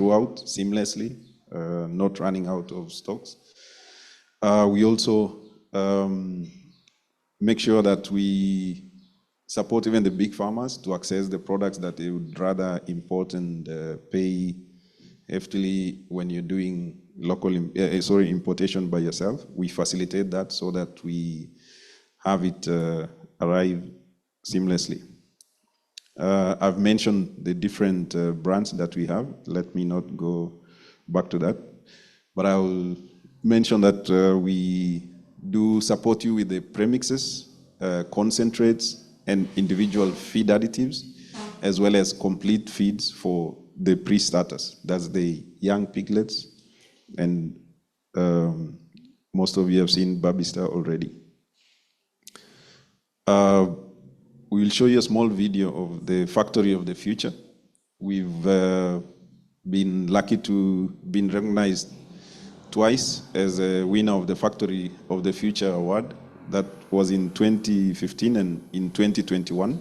throughout seamlessly, not running out of stocks. We also make sure that we support even the big farmers to access the products that they would rather import and pay heftily when you're doing local importation by yourself. We facilitate that so that we have it arrive seamlessly. I've mentioned the different brands that we have. Let me not go back to that. But I will mention that we do support you with the premixes, concentrates, and individual feed additives, as well as complete feeds for the pre-starters. That's the young piglets. And most of you have seen Babista already. We will show you a small video of the factory of the future. We've been lucky to be recognized twice as a winner of the Factory of the Future Award. That was in 2015 and in 2021.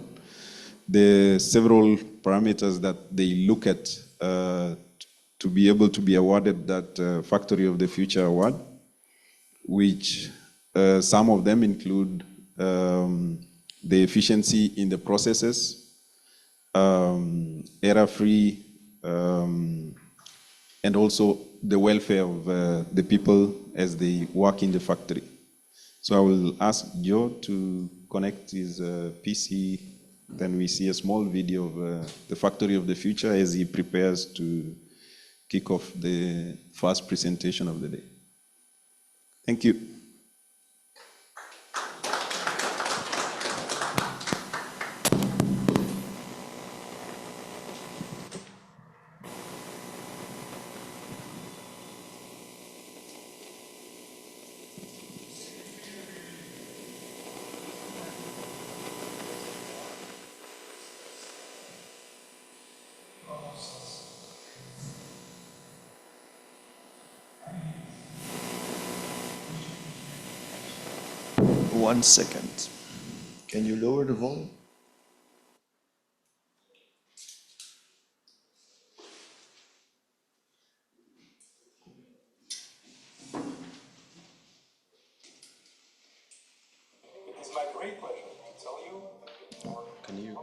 There are several parameters that they look at to be able to be awarded that Factory of the Future Award, which some of them include the efficiency in the processes, error-free, and also the welfare of the people as they work in the factory. So I will ask Joe to connect his PC. Then we see a small video of the Factory of the Future as he prepares to kick off the first presentation of the day. Thank you. One second. Can you lower the volume? It's my great pleasure to tell you. Can you?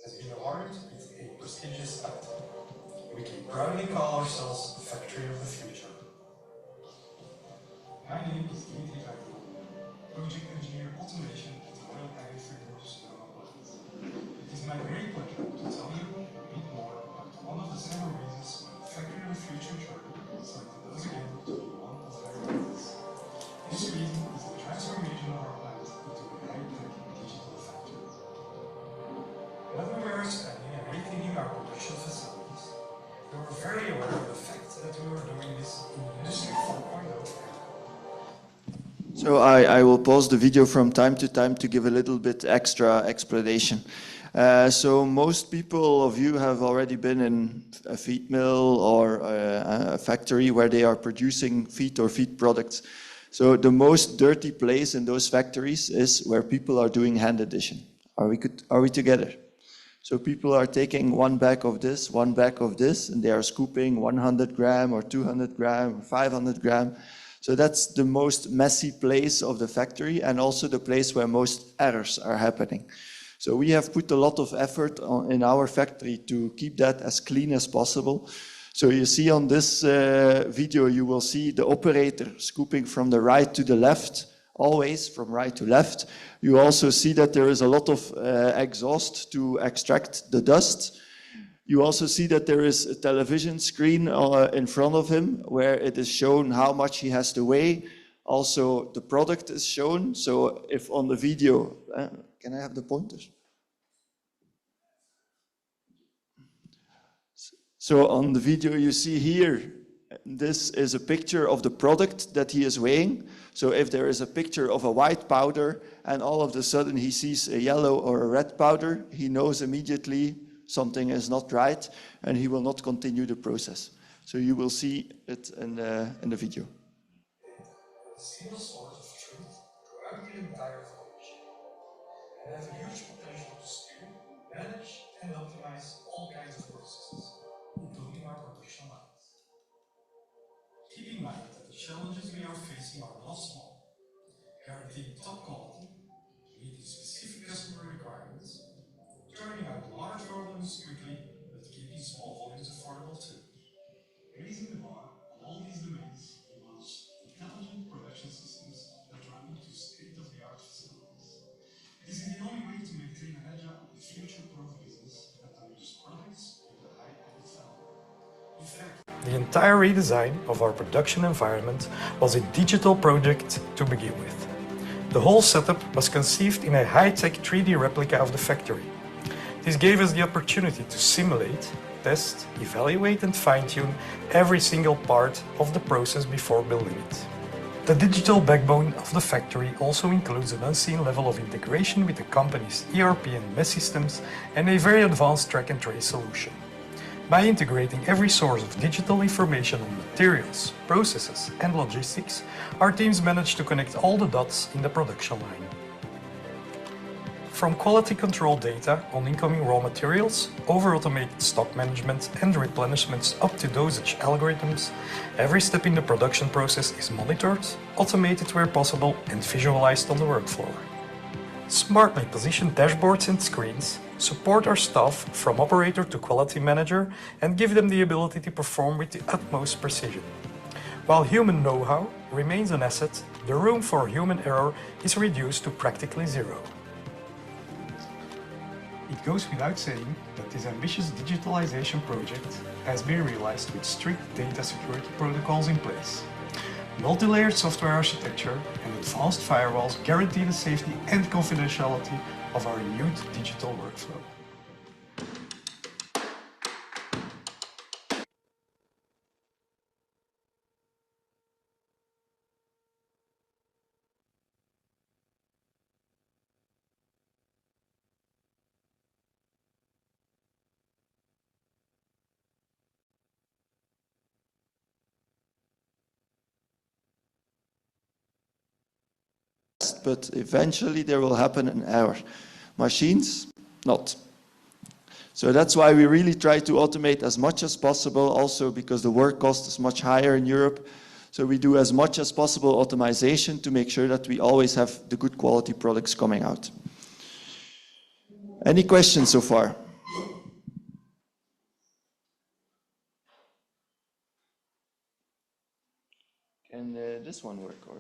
Has been awarded with a prestigious title. We can proudly call ourselves the Factory of the Future. My name is Dimitri Vago, Project Engineer Automation at the Royal Agri-Food Plants. It is my great pleasure to tell you a bit more about one of the several reasons why the Factory of the Future journey selected us again to be one of their leaders. This reason is the transformation of our plant into a high-tech digital factory. When we were expanding and rethinking our production facilities, we were very aware of the fact that we were doing this in Industry 4.0 era. So I will pause the video from time to time to give a little bit extra explanation. So most people of you have already been in a feed mill or a factory where they are producing feed or feed products. So the most dirty place in those factories is where people are doing hand addition. Are we together? So people are taking one bag of this, one bag of this, and they are scooping 100 gram or 200 gram or 500 gram. So that's the most messy place of the factory and also the place where most errors are happening. So we have put a lot of effort in our factory to keep that as clean as possible. So you see on this video, you will see the operator scooping from the right to the left, always from right to left. You also see that there is a lot of exhaust to extract the dust. You also see that there is a television screen in front of him where it is shown how much he has to weigh. Also, the product is shown. So if on the video, can I have the pointers? So on the video you see here, this is a picture of the product that he is weighing. So if there is a picture of a white powder and all of a sudden he sees a yellow or a red powder, he knows immediately something is not right and he will not continue the process. So you will see it in the video. A single source of truth throughout the entire value chain, and have a huge potential to steer, manage, and optimize all kinds of processes, including our production lines. Keep in mind that the challenges we are facing are not small. Guaranteeing top quality, meeting specific customer requirements, turning out large volumes quickly, but keeping small volumes affordable too. Raising the bar on all these domains involves intelligent production systems that run into state-of-the-art facilities. This is the only way to maintain an agile, future-proof business that delivers products with a high added value. In fact, the entire redesign of our production environment was a digital project to begin with. The whole setup was conceived in a high-tech 3D replica of the factory. This gave us the opportunity to simulate, test, evaluate and fine-tune every single part of the process before building it. The digital backbone of the factory also includes an unseen level of integration with the company's ERP and MES systems and a very advanced track and trace solution. By integrating every source of digital information on materials, processes and logistics, our teams managed to connect all the dots in the production line. From quality control data on incoming raw materials, over automated stock management and replenishments up to dosage algorithms, every step in the production process is monitored, automated where possible and visualized on the workfloor. Smartly positioned dashboards and screens support our staff from operator to quality manager and give them the ability to perform with the utmost precision. While human know-how remains an asset, the room for human error is reduced to practically zero. It goes without saying that this ambitious digitalization project has been realized with strict data security protocols in place. Multi-layered software architecture and advanced firewalls guarantee the safety and confidentiality of our renewed digital workflow. But eventually there will happen an error. Machines, not. So that's why we really try to automate as much as possible, also because the work cost is much higher in Europe. So we do as much as possible automation to make sure that we always have the good quality products coming out. Any questions so far? Can this one work or?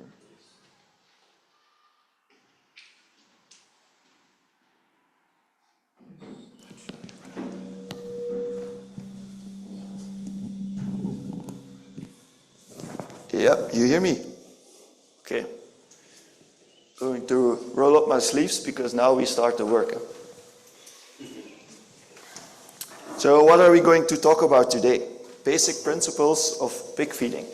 Yeah, you hear me? Okay. Going to roll up my sleeves because now we start the work. So what are we going to talk about today? Basic principles of pig feeding.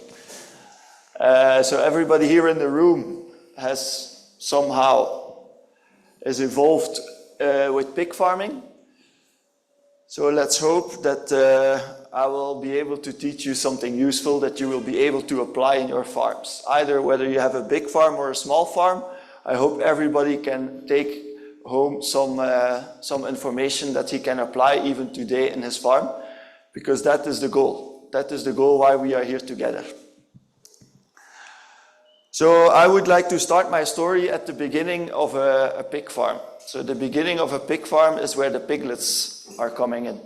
So everybody here in the room is evolved with pig farming. So let's hope that I will be able to teach you something useful that you will be able to apply in your farms. Either whether you have a big farm or a small farm, I hope everybody can take home some information that he can apply even today in his farm, because that is the goal. That is the goal why we are here together. So I would like to start my story at the beginning of a pig farm. So the beginning of a pig farm is where the piglets are coming in.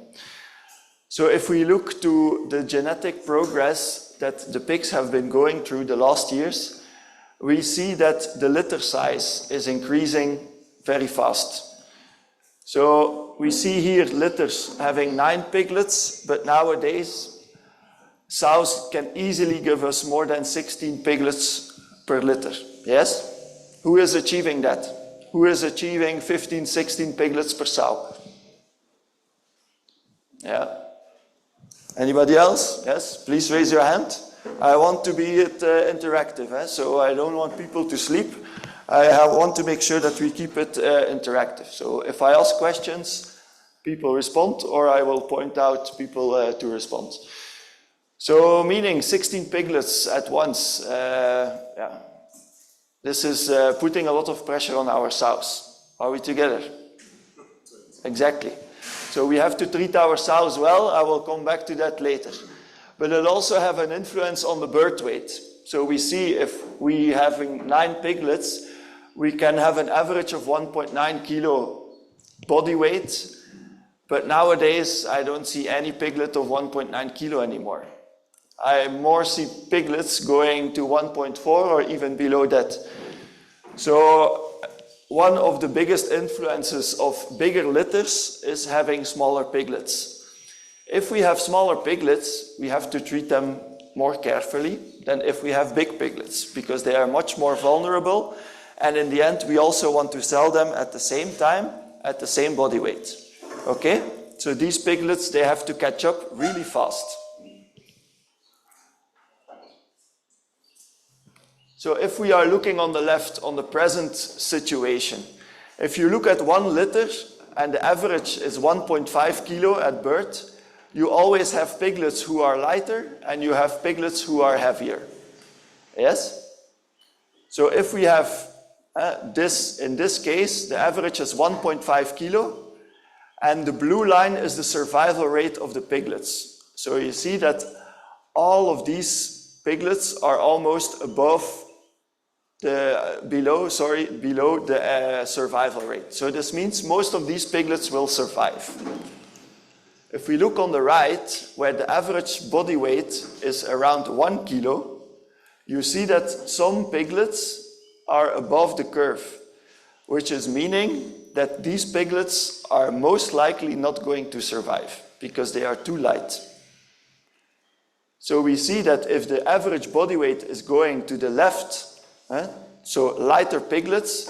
So if we look to the genetic progress that the pigs have been going through the last years, we see that the litter size is increasing very fast. So we see here litters having 9 piglets, but nowadays sows can easily give us more than 16 piglets per litter. Yes? Who is achieving that? Who is achieving 15, 16 piglets per sow? Yeah. Anybody else? Yes? Please raise your hand. I want to be interactive, so I don't want people to sleep. I want to make sure that we keep it interactive. So if I ask questions, people respond, or I will point out people to respond. So meaning 16 piglets at once. Yeah. This is putting a lot of pressure on our sows. Are we together? Exactly. So we have to treat our sows well. I will come back to that later. But it also have an influence on the birth weight. So we see if we having 9 piglets, we can have an average of 1.9 kilo body weight. But nowadays, I don't see any piglet of 1.9 kilo anymore. I more see piglets going to 1.4 or even below that. So one of the biggest influences of bigger litters is having smaller piglets. If we have smaller piglets, we have to treat them more carefully than if we have big piglets, because they are much more vulnerable. And in the end, we also want to sell them at the same time, at the same body weight. Okay? So these piglets, they have to catch up really fast. So if we are looking on the left on the present situation, if you look at 1 litter and the average is 1.5 kilo at birth, you always have piglets who are lighter and you have piglets who are heavier. Yes? So if we have in this case, the average is 1.5 kilo, and the blue line is the survival rate of the piglets. So you see that all of these piglets are almost below the survival rate. So this means most of these piglets will survive. If we look on the right, where the average body weight is around 1 kilo, you see that some piglets are above the curve, which is meaning that these piglets are most likely not going to survive because they are too light. So we see that if the average body weight is going to the left, so lighter piglets,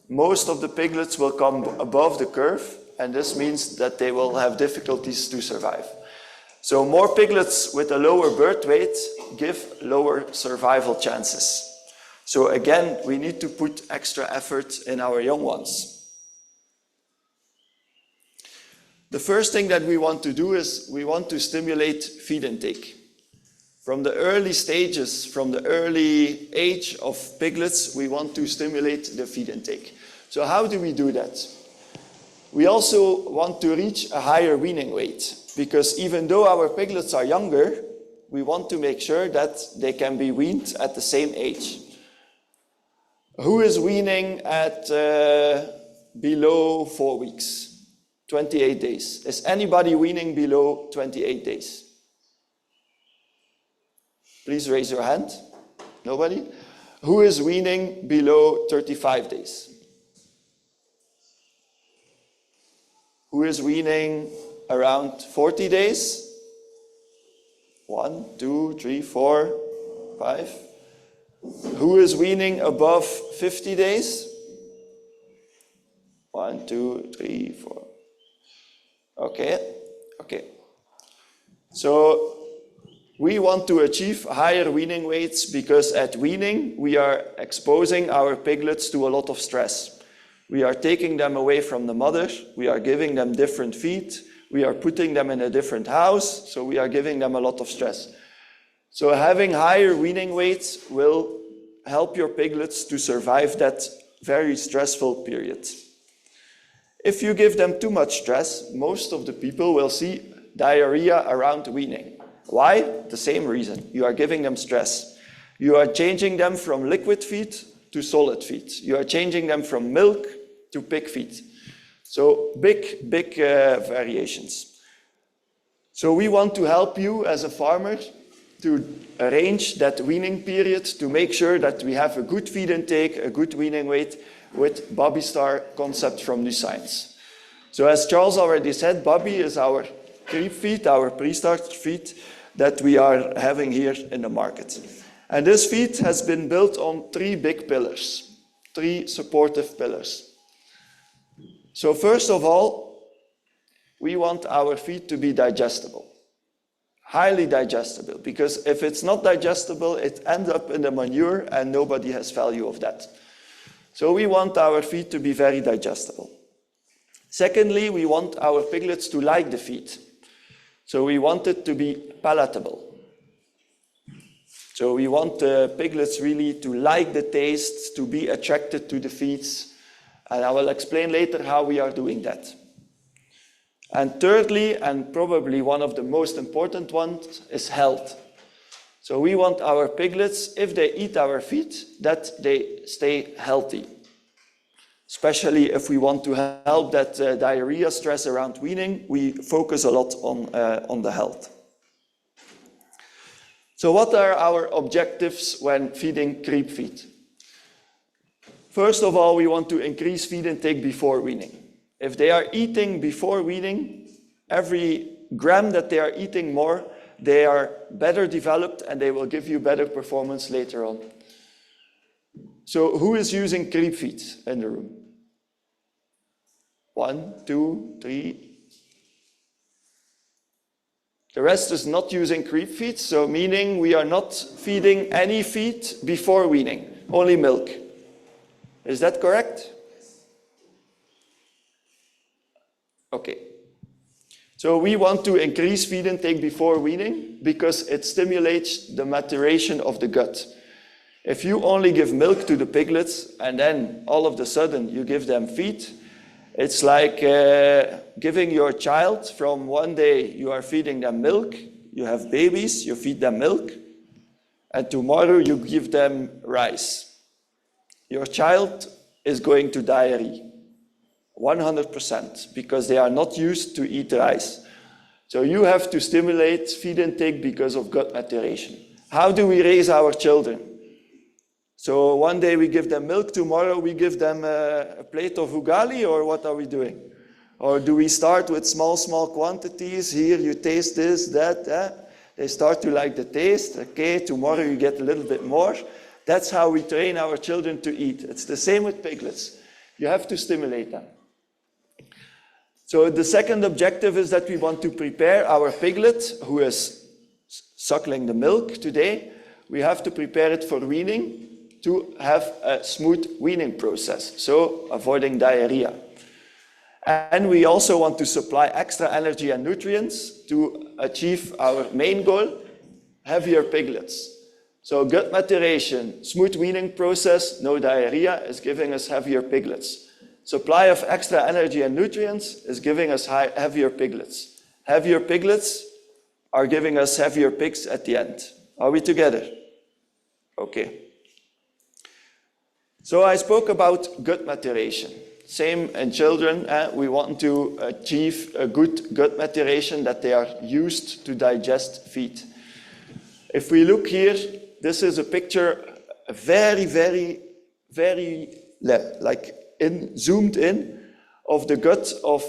most of the piglets will come above the curve, and this means that they will have difficulties to survive. So more piglets with a lower birth weight give lower survival chances. So again, we need to put extra effort in our young ones. The first thing that we want to do is we want to stimulate feed intake. From the early stages, from the early age of piglets, we want to stimulate the feed intake. So how do we do that? We also want to reach a higher weaning weight, because even though our piglets are younger, we want to make sure that they can be weaned at the same age. Who is weaning at below 4 weeks? 28 days. Is anybody weaning below 28 days? Please raise your hand. Nobody? Who is weaning below 35 days? Who is weaning around 40 days? 1, 2, 3, 4, 5. Who is weaning above 50 days? 1, 2, 3, 4. Okay. So We want to achieve higher weaning weights because at weaning, we are exposing our piglets to a lot of stress. We are taking them away from the mother, we are giving them different feed, we are putting them in a different house, so we are giving them a lot of stress. So having higher weaning weights will help your piglets to survive that very stressful period. If you give them too much stress, most of the people will see diarrhea around weaning. Why? The same reason. You are giving them stress. You are changing them from liquid feed to solid feed. You are changing them from milk to pig feed. So big variations. So we want to help you as a farmer to arrange that weaning period to make sure that we have a good feed intake, a good weaning weight with Bobby Star concept from New Science. So as Charles already said, Bobby is our creep feed, our pre-start feed that we are having here in the market. And this feed has been built on 3 big pillars, 3 supportive pillars. So first of all, we want our feed to be digestible, highly digestible, because if it's not digestible, it ends up in the manure and nobody has value of that. So we want our feed to be very digestible. Secondly, we want our piglets to like the feed. So we want it to be palatable. So we want the piglets really to like the taste, to be attracted to the feeds. And I will explain later how we are doing that. And thirdly, and probably one of the most important ones, is health. So we want our piglets, if they eat our feed, that they stay healthy. Especially if we want to help that diarrhea stress around weaning, we focus a lot on the health. So what are our objectives when feeding creep feed? First of all, we want to increase feed intake before weaning. If they are eating before weaning, every gram that they are eating more, they are better developed and they will give you better performance later on. So who is using creep feed in the room? 1, 2, 3. The rest is not using creep feed, so meaning we are not feeding any feed before weaning, only milk. Is that correct? Okay. So we want to increase feed intake before weaning because it stimulates the maturation of the gut. If you only give milk to the piglets and then all of a sudden you give them feed, it's like giving your child from one day you are feeding them milk, you have babies, you feed them milk, and tomorrow you give them rice. Your child is going to diarrhea, 100%, because they are not used to eat rice. So you have to stimulate feed intake because of gut maturation. How do we raise our children? So one day we give them milk, tomorrow we give them a plate of ugali, or what are we doing? Or do we start with small quantities? Here you taste this, that. They start to like the taste. Okay, tomorrow you get a little bit more. That's how we train our children to eat. It's the same with piglets. You have to stimulate them. So the second objective is that we want to prepare our piglet, who is suckling the milk today. We have to prepare it for weaning, to have a smooth weaning process, so avoiding diarrhea. And we also want to supply extra energy and nutrients to achieve our main goal, heavier piglets. So gut maturation, smooth weaning process, no diarrhea is giving us heavier piglets. Supply of extra energy and nutrients is giving us heavier piglets. Heavier piglets are giving us heavier pigs at the end. Are we together? Okay. So I spoke about gut maturation. Same in children. We want to achieve a good gut maturation, that they are used to digest feed. If we look here, this is a picture, very zoomed in, of the gut of,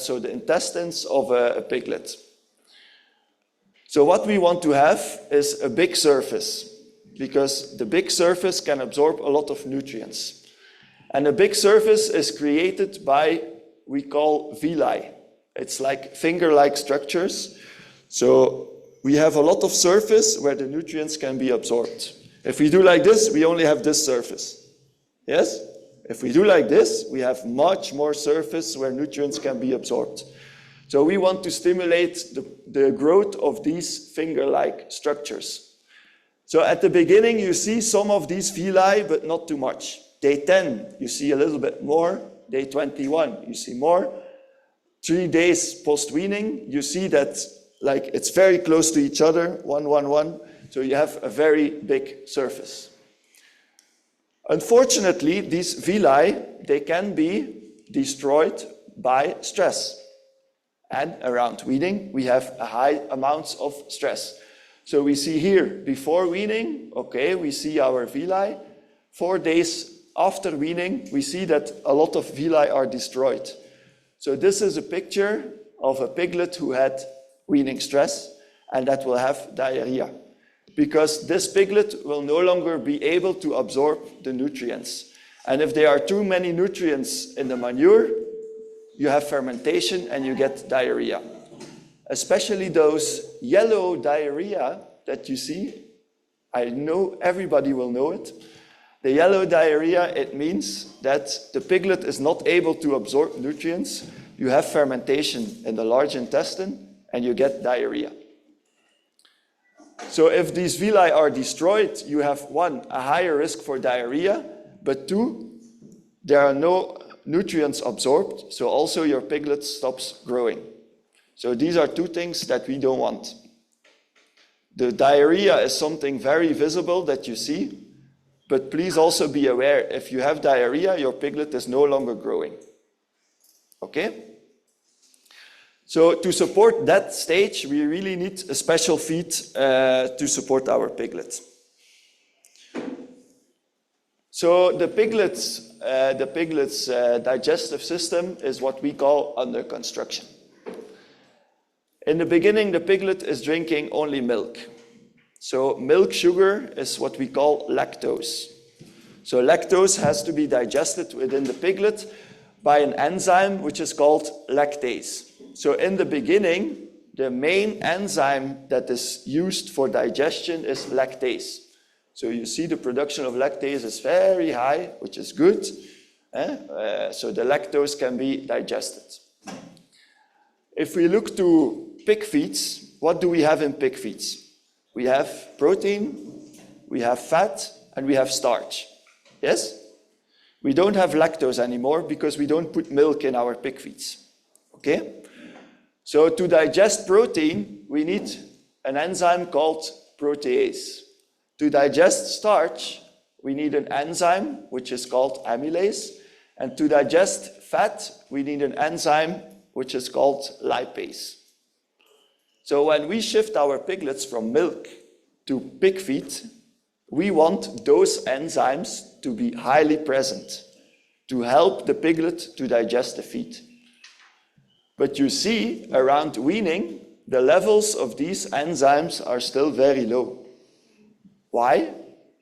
so the intestines of a piglet. So what we want to have is a big surface, because the big surface can absorb a lot of nutrients. And a big surface is created by, we call villi. It's like finger-like structures. So we have a lot of surface where the nutrients can be absorbed. If we do like this, we only have this surface. Yes? If we do like this, we have much more surface where nutrients can be absorbed. So we want to stimulate the growth of these finger-like structures. So at the beginning, you see some of these villi, but not too much. Day 10, you see a little bit more. Day 21, you see more. 3 days post-weaning, you see that like it's very close to each other, 1, 1, 1. So you have a very big surface. Unfortunately, these villi, they can be destroyed by stress. And around weaning, we have a high amounts of stress. So we see here, before weaning, okay, we see our villi. 4 days after weaning, we see that a lot of villi are destroyed. So this is a picture of a piglet who had weaning stress and that will have diarrhea. Because this piglet will no longer be able to absorb the nutrients. And if there are too many nutrients in the manure, you have fermentation and you get diarrhea. Especially those yellow diarrhea that you see. I know everybody will know it. The yellow diarrhea, it means that the piglet is not able to absorb nutrients. You have fermentation in the large intestine and you get diarrhea. So if these villi are destroyed, you have 1, a higher risk for diarrhea, but 2, there are no nutrients absorbed, so also your piglet stops growing. So these are 2 things that we don't want. The diarrhea is something very visible that you see, but please also be aware, if you have diarrhea, your piglet is no longer growing. Okay? So to support that stage, we really need a special feed to support our piglet. So the piglet's digestive system is what we call under construction. In the beginning, the piglet is drinking only milk. So milk sugar is what we call lactose. So lactose has to be digested within the piglet by an enzyme which is called lactase. So in the beginning, the main enzyme that is used for digestion is lactase. So you see the production of lactase is very high, which is good. So the lactose can be digested. If we look to pig feeds, what do we have in pig feeds? We have protein, we have fat, and we have starch. Yes? We don't have lactose anymore because we don't put milk in our pig feeds. Okay? So to digest protein, we need an enzyme called protease. To digest starch, we need an enzyme which is called amylase. And to digest fat, we need an enzyme which is called lipase. So when we shift our piglets from milk to pig feed, we want those enzymes to be highly present to help the piglet to digest the feed. But you see, around weaning, the levels of these enzymes are still very low. Why?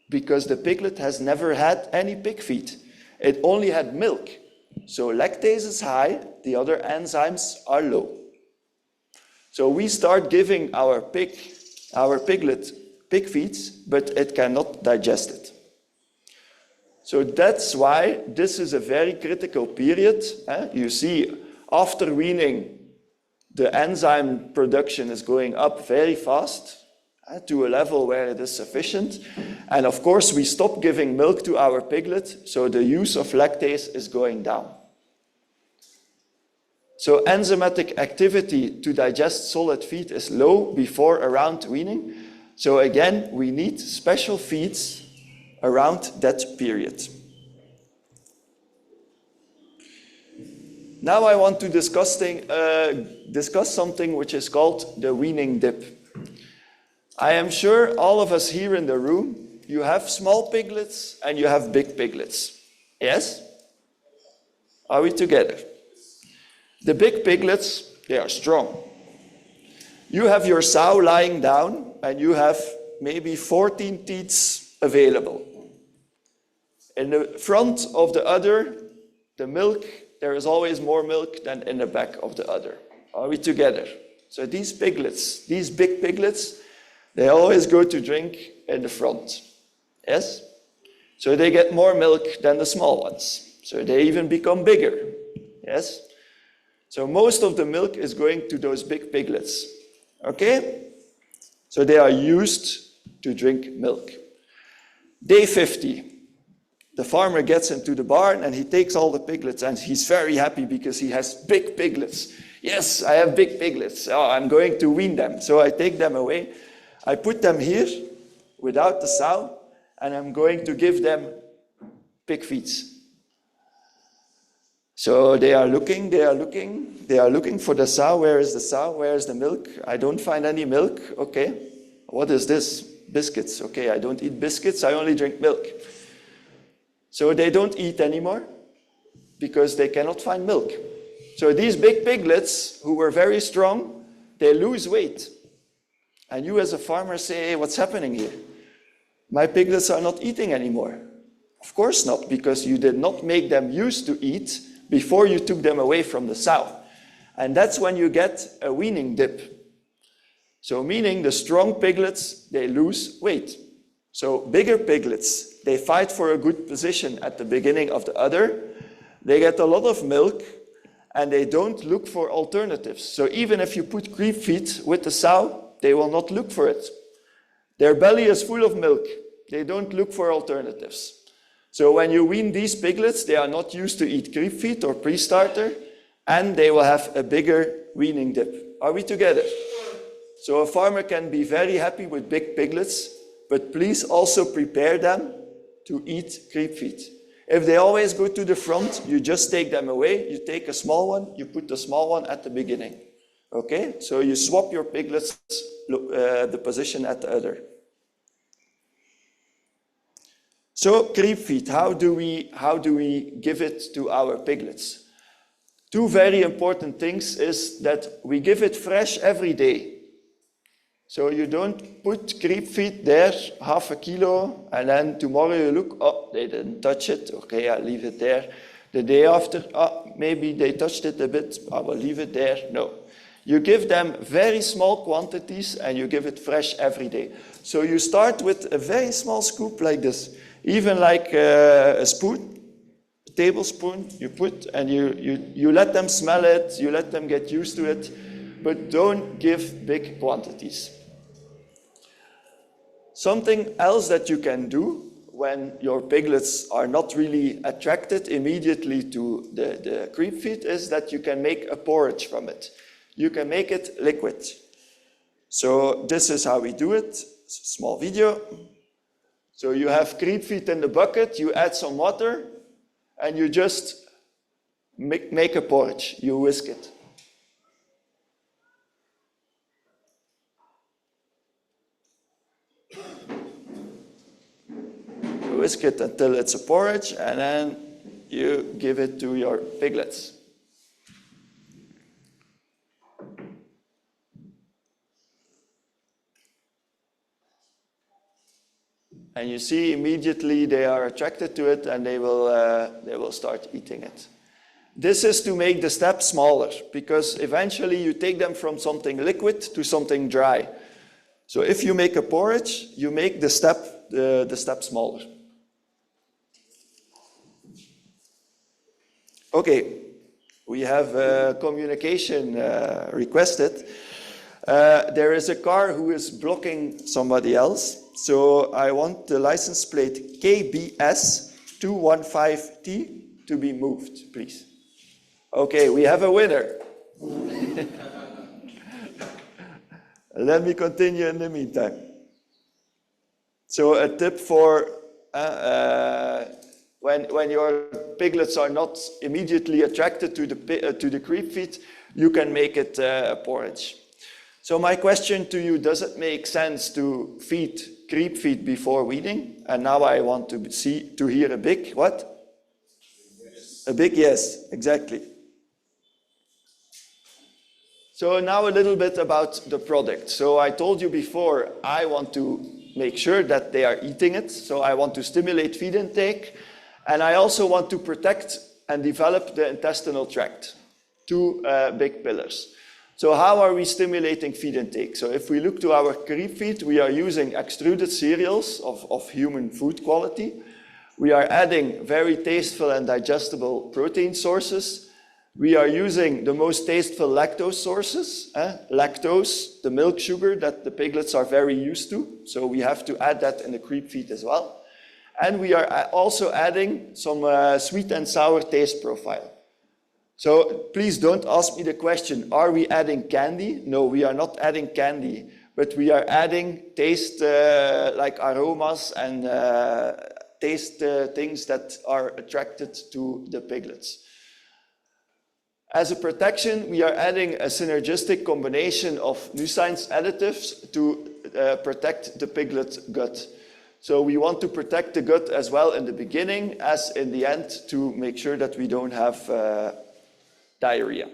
Because the piglet has never had any pig feed. It only had milk. So lactase is high, the other enzymes are low. So we start giving our piglet pig feeds, but it cannot digest it. So that's why this is a very critical period. You see, after weaning, the enzyme production is going up very fast to a level where it is sufficient. And of course, we stop giving milk to our piglet, so the use of lactase is going down. So enzymatic activity to digest solid feed is low before around weaning. So again, we need special feeds around that period. Now I want to discuss something which is called the weaning dip. I am sure all of us here in the room, you have small piglets and you have big piglets. Yes? Are we together? The big piglets, they are strong. You have your sow lying down and you have maybe 14 teats available. In the front of the udder, the milk, there is always more milk than in the back of the udder. Are we together? So these piglets, these big piglets, they always go to drink in the front. Yes? So they get more milk than the small ones. So they even become bigger. Yes? So most of the milk is going to those big piglets. Okay? So they are used to drink milk. Day 50. The farmer gets into the barn and he takes all the piglets and he's very happy because he has big piglets. Yes, I have big piglets. Oh, I'm going to wean them. So I take them away. I put them here without the sow and I'm going to give them pig feeds. So they are looking for the sow. Where is the sow? Where is the milk? I don't find any milk. Okay. What is this? Biscuits. Okay, I don't eat biscuits. I only drink milk. So they don't eat anymore because they cannot find milk. So these big piglets, who were very strong, they lose weight. And you as a farmer say, hey, what's happening here? My piglets are not eating anymore. Of course not, because you did not make them used to eat before you took them away from the sow. And that's when you get a weaning dip. So meaning the strong piglets, they lose weight. So bigger piglets, they fight for a good position at the beginning of the udder. They get a lot of milk and they don't look for alternatives. So even if you put creep feed with the sow, they will not look for it. Their belly is full of milk. They don't look for alternatives. So when you wean these piglets, they are not used to eat creep feed or pre-starter, and they will have a bigger weaning dip. Are we together? So a farmer can be very happy with big piglets, but please also prepare them to eat creep feed. If they always go to the front, you just take them away. You take a small one, you put the small one at the beginning. Okay? So you swap your piglets, the position at the udder. So creep feed, how do we give it to our piglets? Two very important things is that we give it fresh every day. So you don't put creep feed there, half a kilo, and then tomorrow you look, oh, they didn't touch it. Okay, I'll leave it there. The day after, oh, maybe they touched it a bit, I will leave it there. No. You give them very small quantities and you give it fresh every day. So you start with a very small scoop like this, even like a spoon, a tablespoon, you put, and you let them smell it, you let them get used to it, but don't give big quantities. Something else that you can do when your piglets are not really attracted immediately to the creep feed is that you can make a porridge from it. You can make it liquid. So this is how we do it. It's a small video. So you have creep feed in the bucket, you add some water, and you just make a porridge. You whisk it. You whisk it until it's a porridge, and then you give it to your piglets. And you see immediately they are attracted to it and they will start eating it. This is to make the step smaller because eventually you take them from something liquid to something dry. So if you make a porridge, you make the step smaller. Okay, we have communication requested. There is a car who is blocking somebody else. So I want the license plate KBS215T to be moved, please. Okay, we have a winner. Let me continue in the meantime. So a tip for when your piglets are not immediately attracted to the creep feed, you can make it a porridge. So my question to you, does it make sense to feed creep feed before weaning? And now I want to hear a big what? Yes. A big yes, exactly. So now a little bit about the product. So I told you before, I want to make sure that they are eating it. So I want to stimulate feed intake. And I also want to protect and develop the intestinal tract. Two big pillars. So how are we stimulating feed intake? So if we look to our creep feed, we are using extruded cereals of human food quality. We are adding very tasteful and digestible protein sources. We are using the most tasteful lactose sources. Lactose, the milk sugar that the piglets are very used to. So we have to add that in the creep feed as well. And we are also adding some sweet and sour taste profile. So please don't ask me the question, are we adding candy? No, we are not adding candy, but we are adding taste like aromas and taste things that are attracted to the piglets. As a protection, we are adding a synergistic combination of nuisance additives to protect the piglet gut. So we want to protect the gut as well in the beginning as in the end to make sure that we don't have diarrhea.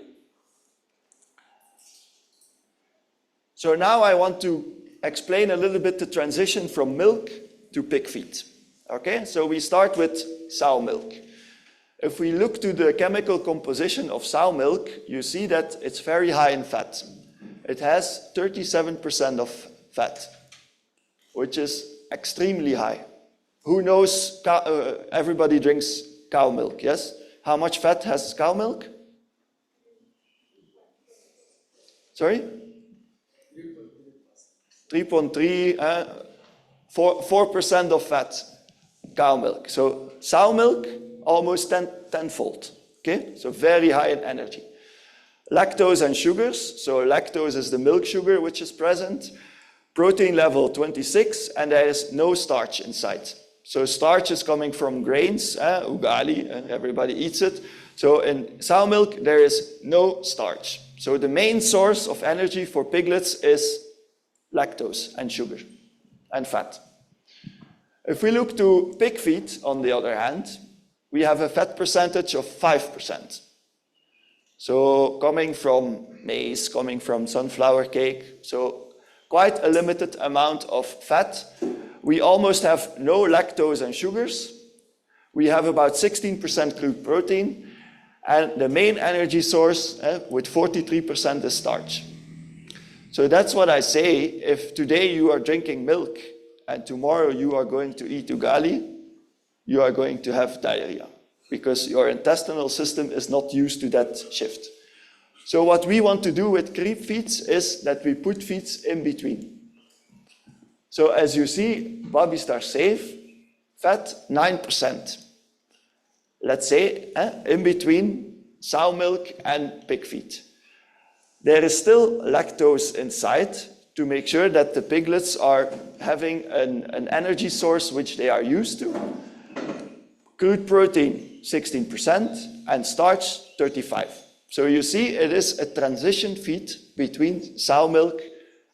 So now I want to explain a little bit the transition from milk to pig feed. Okay, so we start with sow milk. If we look to the chemical composition of sow milk, you see that it's very high in fat. It has 37% of fat, which is extremely high. Who knows, everybody drinks cow milk, yes? How much fat has cow milk? Sorry? 3.3, 4% of fat, cow milk. So sow milk, almost tenfold, okay? So very high in energy. Lactose and sugars, so lactose is the milk sugar which is present. Protein level 26, and there is no starch inside. So starch is coming from grains, ugali, and everybody eats it. So in sow milk, there is no starch. So the main source of energy for piglets is lactose and sugar and fat. If we look to pig feed, on the other hand, we have a fat percentage of 5%. So coming from maize, coming from sunflower cake, so quite a limited amount of fat. We almost have no lactose and sugars. We have about 16% crude protein, and the main energy source with 43% is starch. So that's what I say, if today you are drinking milk and tomorrow you are going to eat ugali, you are going to have diarrhea because your intestinal system is not used to that shift. So what we want to do with creep feeds is that we put feeds in between. So as you see, Baby Star Safe, fat 9%. Let's say in between sow milk and pig feed. There is still lactose inside to make sure that the piglets are having an energy source which they are used to. Crude protein 16% and starch 35%. So you see it is a transition feed between sow milk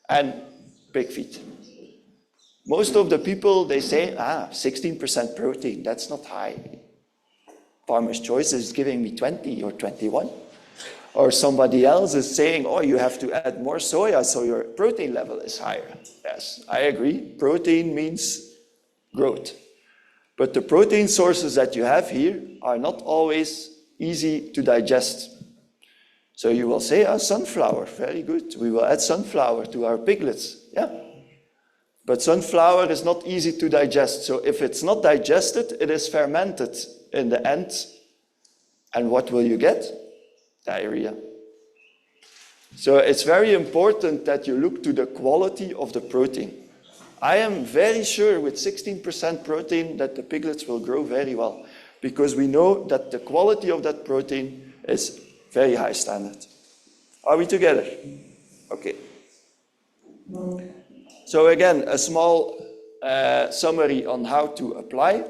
and pig feed. Most of the people, they say, 16% protein, that's not high. Farmer's Choice is giving me 20 or 21. Or somebody else is saying, oh, you have to add more soya so your protein level is higher. Yes, I agree. Protein means growth. But the protein sources that you have here are not always easy to digest. So you will say, sunflower, very good. We will add sunflower to our piglets. Yeah. But sunflower is not easy to digest. So if it's not digested, it is fermented in the end. And what will you get? Diarrhea. So it's very important that you look to the quality of the protein. I am very sure with 16% protein that the piglets will grow very well because we know that the quality of that protein is very high standard. Are we together? Okay. So again, a small summary on how to apply.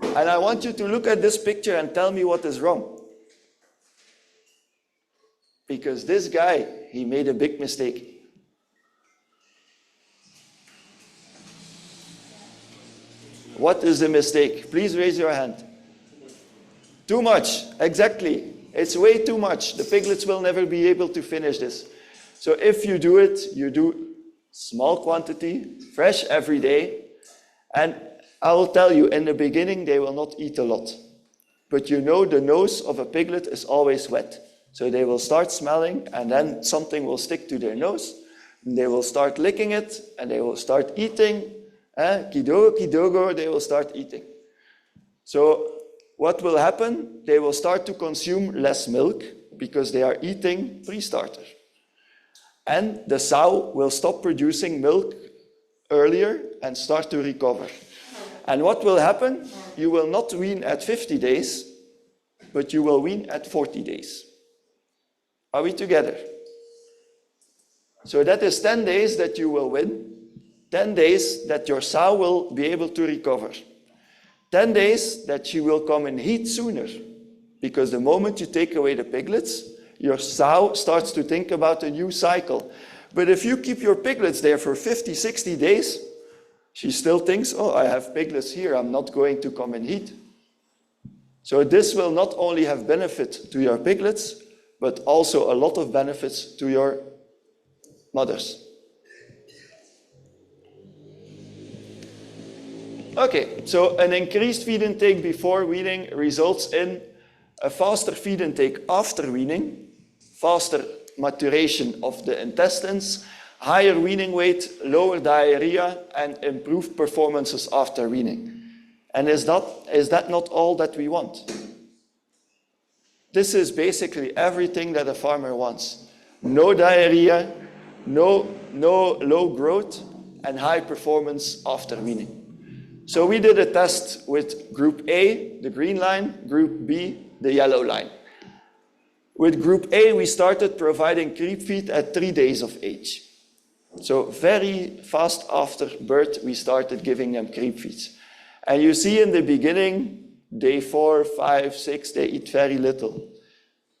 And I want you to look at this picture and tell me what is wrong. Because this guy, he made a big mistake. What is the mistake? Please raise your hand. Too much, exactly. It's way too much. The piglets will never be able to finish this. So if you do it, you do small quantity, fresh every day. And I will tell you, in the beginning, they will not eat a lot. But you know the nose of a piglet is always wet. So they will start smelling, and then something will stick to their nose, and they will start licking it, and they will start eating. Kidogo, kidogo, they will start eating. So what will happen? They will start to consume less milk because they are eating pre-starter. And the sow will stop producing milk earlier and start to recover. And what will happen? You will not wean at 50 days, but you will wean at 40 days. Are we together? So that is 10 days that you will win, 10 days that your sow will be able to recover, 10 days that she will come in heat sooner, because the moment you take away the piglets, your sow starts to think about a new cycle. But if you keep your piglets there for 50, 60 days, she still thinks, oh, I have piglets here, I'm not going to come in heat. So this will not only have benefit to your piglets, but also a lot of benefits to your mothers. Okay, so an increased feed intake before weaning results in a faster feed intake after weaning, faster maturation of the intestines, higher weaning weight, lower diarrhea, and improved performances after weaning. And is that not all that we want? This is basically everything that a farmer wants. No diarrhea, no low growth, and high performance after weaning. So we did a test with group A, the green line, group B, the yellow line. With group A, we started providing creep feed at 3 days of age. So very fast after birth, we started giving them creep feeds. And you see in the beginning, day 4, 5, 6, they eat very little.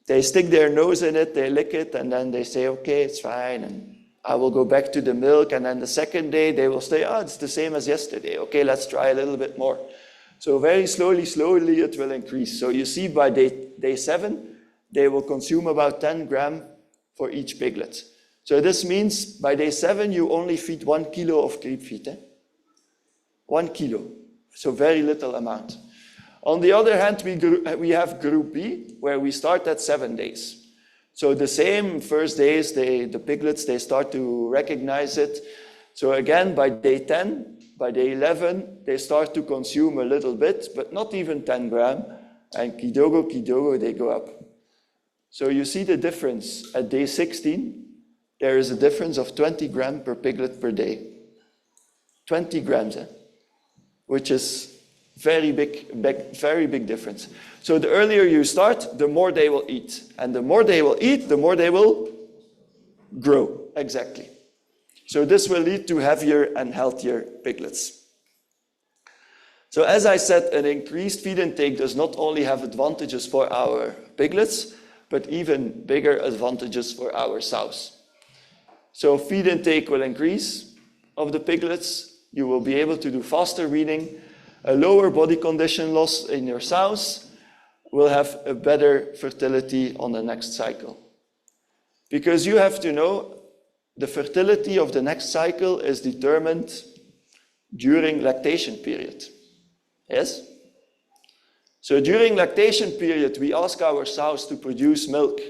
They stick their nose in it, they lick it, and then they say, okay, it's fine, and I will go back to the milk. And then the second day, they will say, oh, it's the same as yesterday. Okay, let's try a little bit more. So very slowly, it will increase. So you see by day 7, they will consume about 10 grams for each piglet. So this means by day 7, you only feed 1 kilo of creep feed. 1 kilo, so very little amount. On the other hand, we have group B, where we start at 7 days. So the same first days, the piglets, they start to recognize it. So again, by day 10, by day 11, they start to consume a little bit, but not even 10 grams. And kidogo, they go up. So you see the difference. At day 16, there is a difference of 20 grams per piglet per day. 20 grams, which is very big difference. So the earlier you start, the more they will eat. And the more they will eat, the more they will grow. Exactly. So this will lead to heavier and healthier piglets. So as I said, an increased feed intake does not only have advantages for our piglets, but even bigger advantages for our sows. So feed intake will increase of the piglets. You will be able to do faster weaning. A lower body condition loss in your sows will have a better fertility on the next cycle. Because you have to know, the fertility of the next cycle is determined during lactation period. Yes? So during lactation period, we ask our sows to produce milk,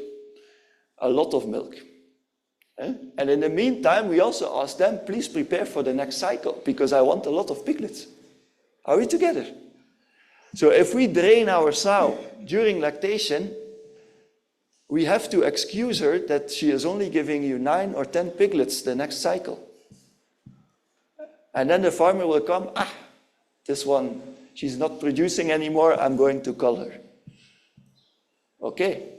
a lot of milk. And in the meantime, we also ask them, please prepare for the next cycle, because I want a lot of piglets. Are we together? So if we drain our sow during lactation, we have to excuse her that she is only giving you 9 or 10 piglets the next cycle. And then the farmer will come, this one, she's not producing anymore, I'm going to cull her. Okay.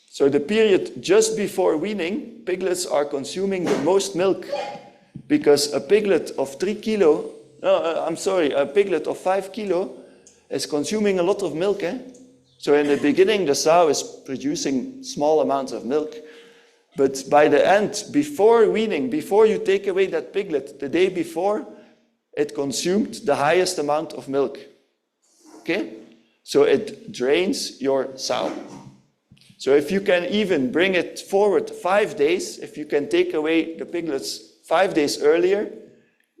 So the period just before weaning, piglets are consuming the most milk, because a piglet of 3 kilo, a piglet of 5 kilo is consuming a lot of milk. So in the beginning, the sow is producing small amounts of milk. But by the end, before weaning, before you take away that piglet, the day before, it consumed the highest amount of milk. Okay? So it drains your sow. So if you can even bring it forward 5 days, if you can take away the piglets 5 days earlier,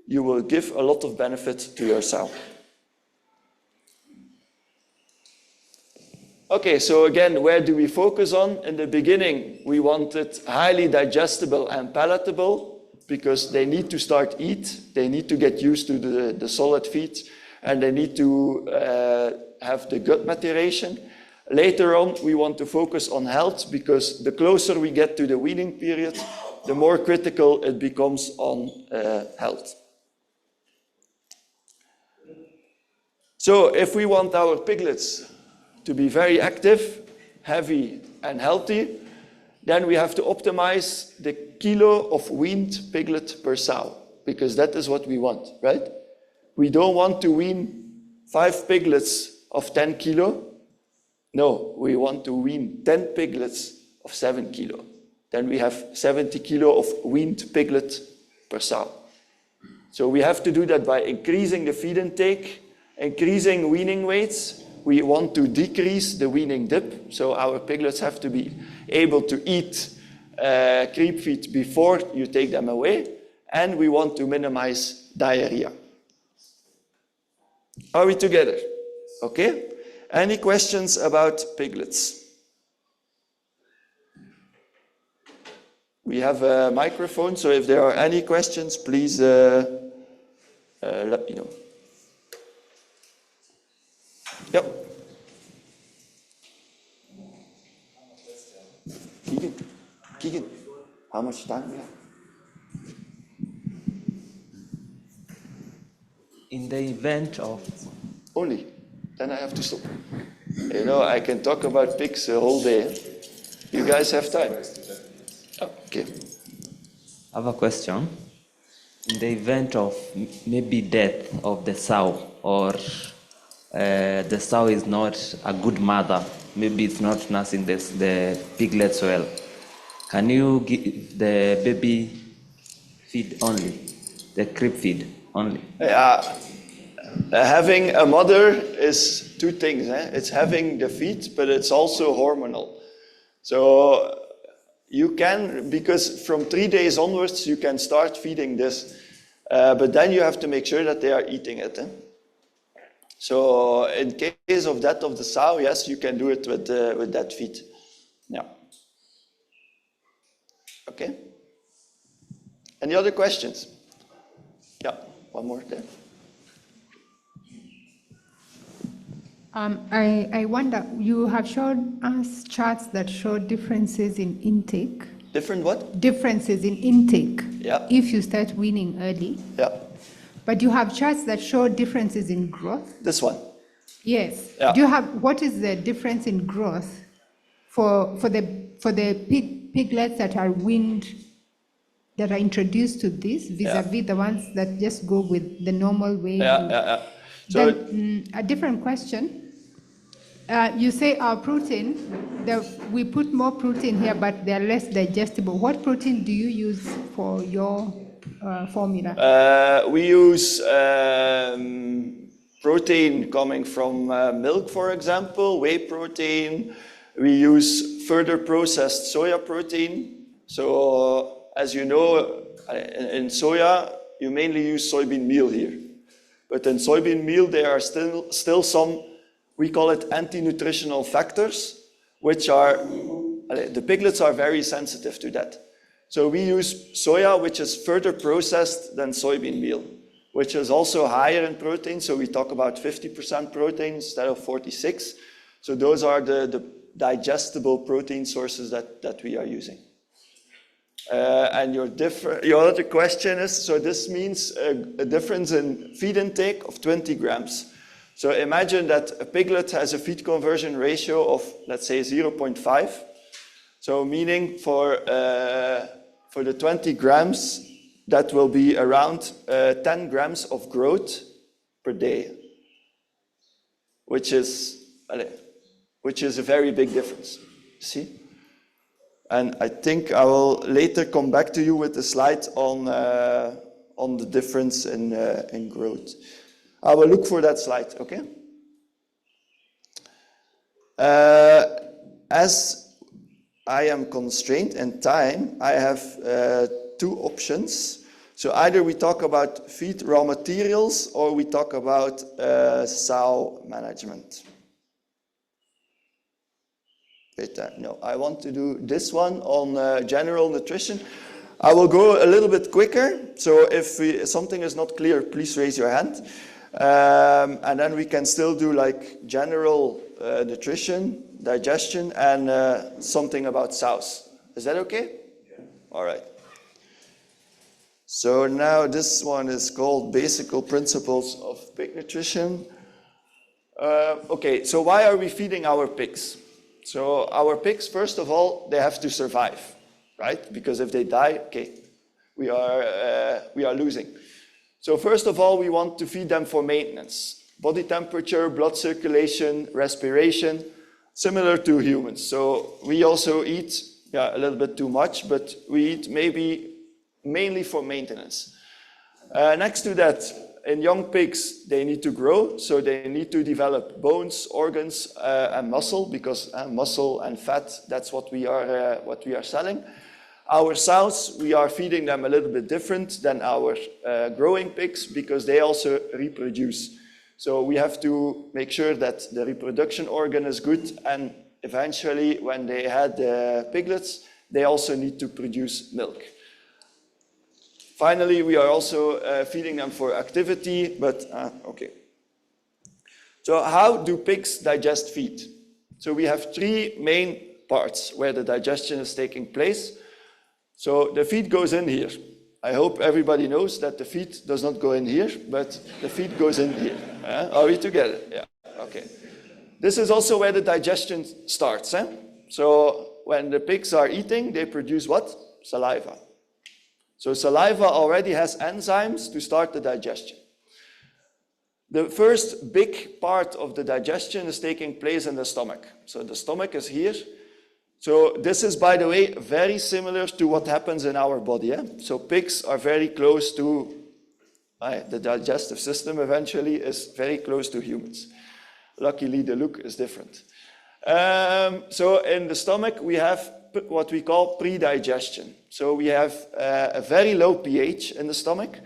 you will give a lot of benefit to your sow. Okay, so again, where do we focus on? In the beginning, we want it highly digestible and palatable because they need to start eat, they need to get used to the solid feed, and they need to have the gut maturation. Later on, we want to focus on health because the closer we get to the weaning period, the more critical it becomes on health. So if we want our piglets to be very active, heavy, and healthy, then we have to optimize the kilo of weaned piglet per sow, because that is what we want, right? We don't want to wean 5 piglets of 10 kilo. No, we want to wean 10 piglets of 7 kilo. Then we have 70 kilo of weaned piglet per sow. So we have to do that by increasing the feed intake, increasing weaning weights. We want to decrease the weaning dip, so our piglets have to be able to eat creep feed before you take them away, and we want to minimize diarrhea. Are we together? Okay. Any questions about piglets? We have a microphone, so if there are any questions, please let me know. Yep. Keegan, how much time do we have? In the event of... Only. Then I have to stop. You know, I can talk about pigs the whole day. You guys have time? Oh, okay. I have a question. In the event of maybe death of the sow, or the sow is not a good mother, maybe it's not nursing the piglets well, can you give the baby feed only, the crib feed only? Having a mother is 2 things. It's having the feed, but it's also hormonal. So you can, because from 3 days onwards, you can start feeding this. But then you have to make sure that they are eating it. So in case of that of the sow, yes, you can do it with that feed. Yeah. Okay. Any other questions? Yeah, one more there. I wonder, you have shown us charts that show differences in intake. Different what? Differences in intake. Yeah. If you start weaning early. Yeah. But you have charts that show differences in growth. This one. Yes. Yeah. Do you have, what is the difference in growth for the piglets that are weaned, that are introduced to this, vis-a-vis the ones that just go with the normal way? So then, a different question. You say our protein, we put more protein here, but they're less digestible. What protein do you use for your formula? We use protein coming from milk, for example, whey protein. We use further processed soya protein. So as you know, in soya, you mainly use soybean meal here. But in soybean meal, there are still some, we call it anti-nutritional factors, which are, the piglets are very sensitive to that. So we use soya, which is further processed than soybean meal, which is also higher in protein. So we talk about 50% protein instead of 46. So those are the digestible protein sources that we are using. And your other question is, so this means a difference in feed intake of 20 grams. So imagine that a piglet has a feed conversion ratio of, let's say, 0.5. So meaning for the 20 grams, that will be around 10 grams of growth per day, which is a very big difference. See? And I think I will later come back to you with a slide on the difference in growth. I will look for that slide, okay? As I am constrained in time, I have 2 options. So either we talk about feed raw materials or we talk about sow management. Wait, no, I want to do this one on general nutrition. I will go a little bit quicker, so if something is not clear, please raise your hand. And then we can still do like general nutrition, digestion, and something about sows. Is that okay? Yeah. All right. So now this one is called Basic Principles of Pig Nutrition. Okay, so why are we feeding our pigs? So our pigs, first of all, they have to survive, right? Because if they die, okay, we are losing. So first of all, we want to feed them for maintenance. Body temperature, blood circulation, respiration, similar to humans. So we also eat a little bit too much, but we eat mainly for maintenance. Next to that, in young pigs, they need to grow, so they need to develop bones, organs, and muscle, because muscle and fat, that's what we are selling. Our sows, we are feeding them a little bit different than our growing pigs, because they also reproduce. So we have to make sure that the reproduction organ is good, and eventually, when they had piglets, they also need to produce milk. Finally, we are also feeding them for activity, but okay. So how do pigs digest feed? So we have three main parts where the digestion is taking place. So the feed goes in here. I hope everybody knows that the feed does not go in here, but the feed goes in here. Are we together? Yeah, okay. This is also where the digestion starts. So when the pigs are eating, they produce what? Saliva. So saliva already has enzymes to start the digestion. The first big part of the digestion is taking place in the stomach. So the stomach is here. So this is, by the way, very similar to what happens in our body. So pigs are very close to, the digestive system eventually is very close to humans. Luckily, the look is different. So in the stomach, we have what we call pre-digestion. So we have a very low pH in the stomach.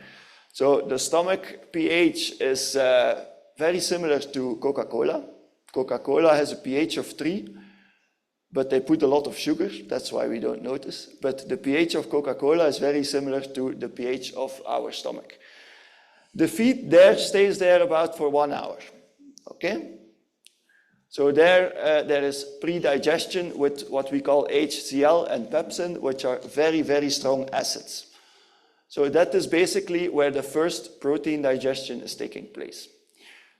So the stomach pH is very similar to Coca-Cola. Coca-Cola has a pH of 3, but they put a lot of sugar. That's why we don't notice. But the pH of Coca-Cola is very similar to the pH of our stomach. The feed there stays there about for 1 hour. Okay? So there is pre-digestion with what we call HCl and pepsin, which are very, very strong acids. So that is basically where the first protein digestion is taking place.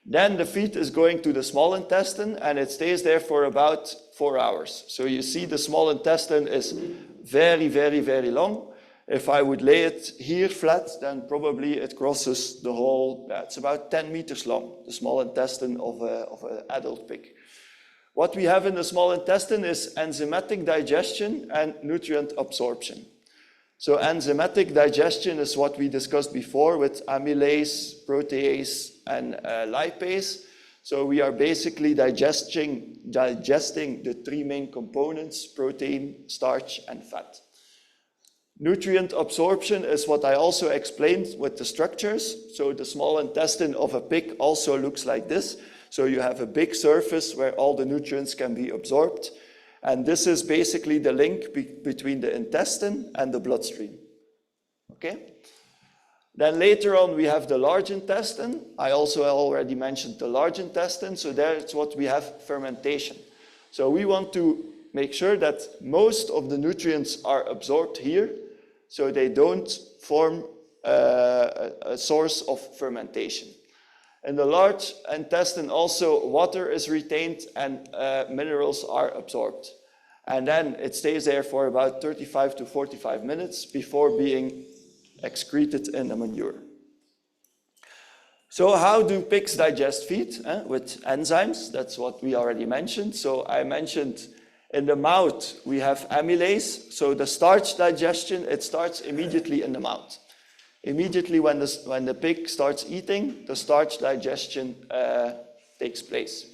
Then the feed is going to the small intestine, and it stays there for about 4 hours. So you see the small intestine is very, very, very long. If I would lay it here flat, then probably it crosses the whole, it's about 10 meters long, the small intestine of an adult pig. What we have in the small intestine is enzymatic digestion and nutrient absorption. So enzymatic digestion is what we discussed before with amylase, protease, and lipase. So we are basically digesting the three main components: protein, starch, and fat. Nutrient absorption is what I also explained with the structures. So the small intestine of a pig also looks like this. So you have a big surface where all the nutrients can be absorbed. And this is basically the link between the intestine and the bloodstream. Okay? Then later on, we have the large intestine. I also already mentioned the large intestine. So there it's what we have fermentation. So we want to make sure that most of the nutrients are absorbed here, so they don't form a source of fermentation. In the large intestine also, water is retained and minerals are absorbed. And then it stays there for about 35 to 45 minutes before being excreted in the manure. So how do pigs digest feed? With enzymes, that's what we already mentioned. So I mentioned in the mouth, we have amylase. So the starch digestion, it starts immediately in the mouth. Immediately when the pig starts eating, the starch digestion takes place.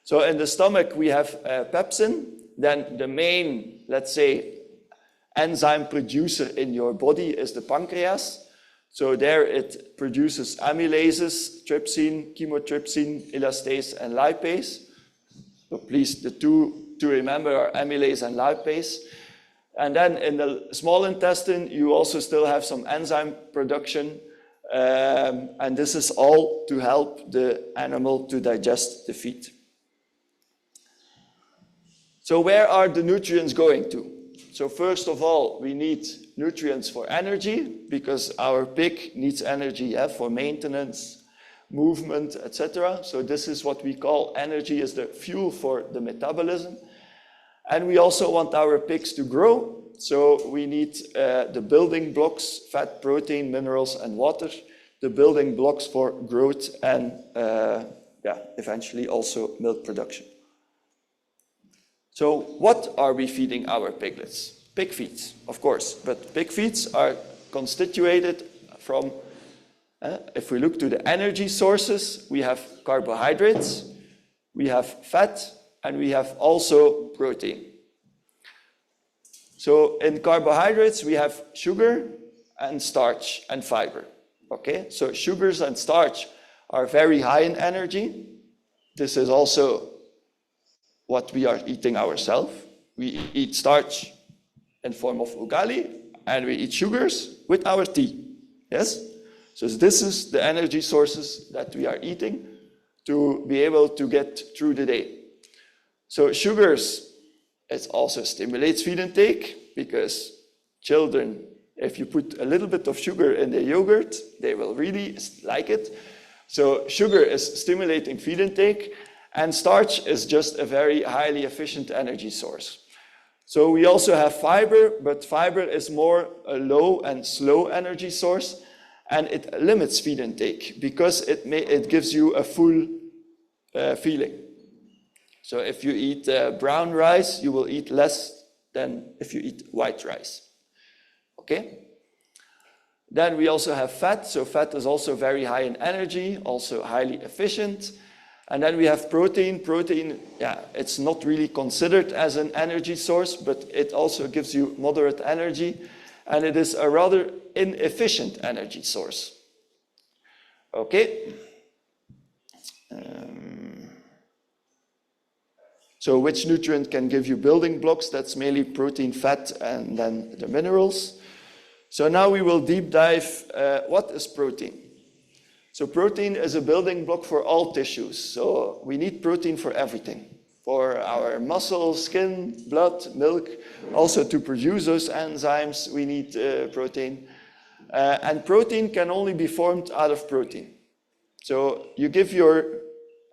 So in the stomach, we have pepsin. Then the main, let's say, enzyme producer in your body is the pancreas. So there it produces amylases, trypsin, chymotrypsin, elastase, and lipase. So please, the two to remember are amylase and lipase. And then in the small intestine, you also still have some enzyme production. And this is all to help the animal to digest the feed. So where are the nutrients going to? So first of all, we need nutrients for energy, because our pig needs energy for maintenance, movement, etc. So this is what we call energy as the fuel for the metabolism. And we also want our pigs to grow. So we need the building blocks, fat, protein, minerals, and water, the building blocks for growth and eventually also milk production. So what are we feeding our piglets? Pig feeds, of course, but pig feeds are constituted from, if we look to the energy sources, we have carbohydrates, we have fat, and we have also protein. So in carbohydrates, we have sugar and starch and fiber. Okay, so sugars and starch are very high in energy. This is also what we are eating ourselves. We eat starch in form of ugali, and we eat sugars with our tea. Yes? So this is the energy sources that we are eating to be able to get through the day. So sugars, it also stimulates feed intake, because children, if you put a little bit of sugar in their yogurt, they will really like it. So sugar is stimulating feed intake, and starch is just a very highly efficient energy source. So we also have fiber, but fiber is more a low and slow energy source, and it limits feed intake because it gives you a full feeling. So if you eat brown rice, you will eat less than if you eat white rice. Okay? Then we also have fat. So fat is also very high in energy, also highly efficient. And then we have protein. Protein, it's not really considered as an energy source, but it also gives you moderate energy. And it is a rather inefficient energy source. Okay? So which nutrient can give you building blocks? That's mainly protein, fat, and then the minerals. So now we will deep dive, what is protein? So protein is a building block for all tissues. So we need protein for everything. For our muscles, skin, blood, milk. Also to produce those enzymes, we need protein. And protein can only be formed out of protein. So you give your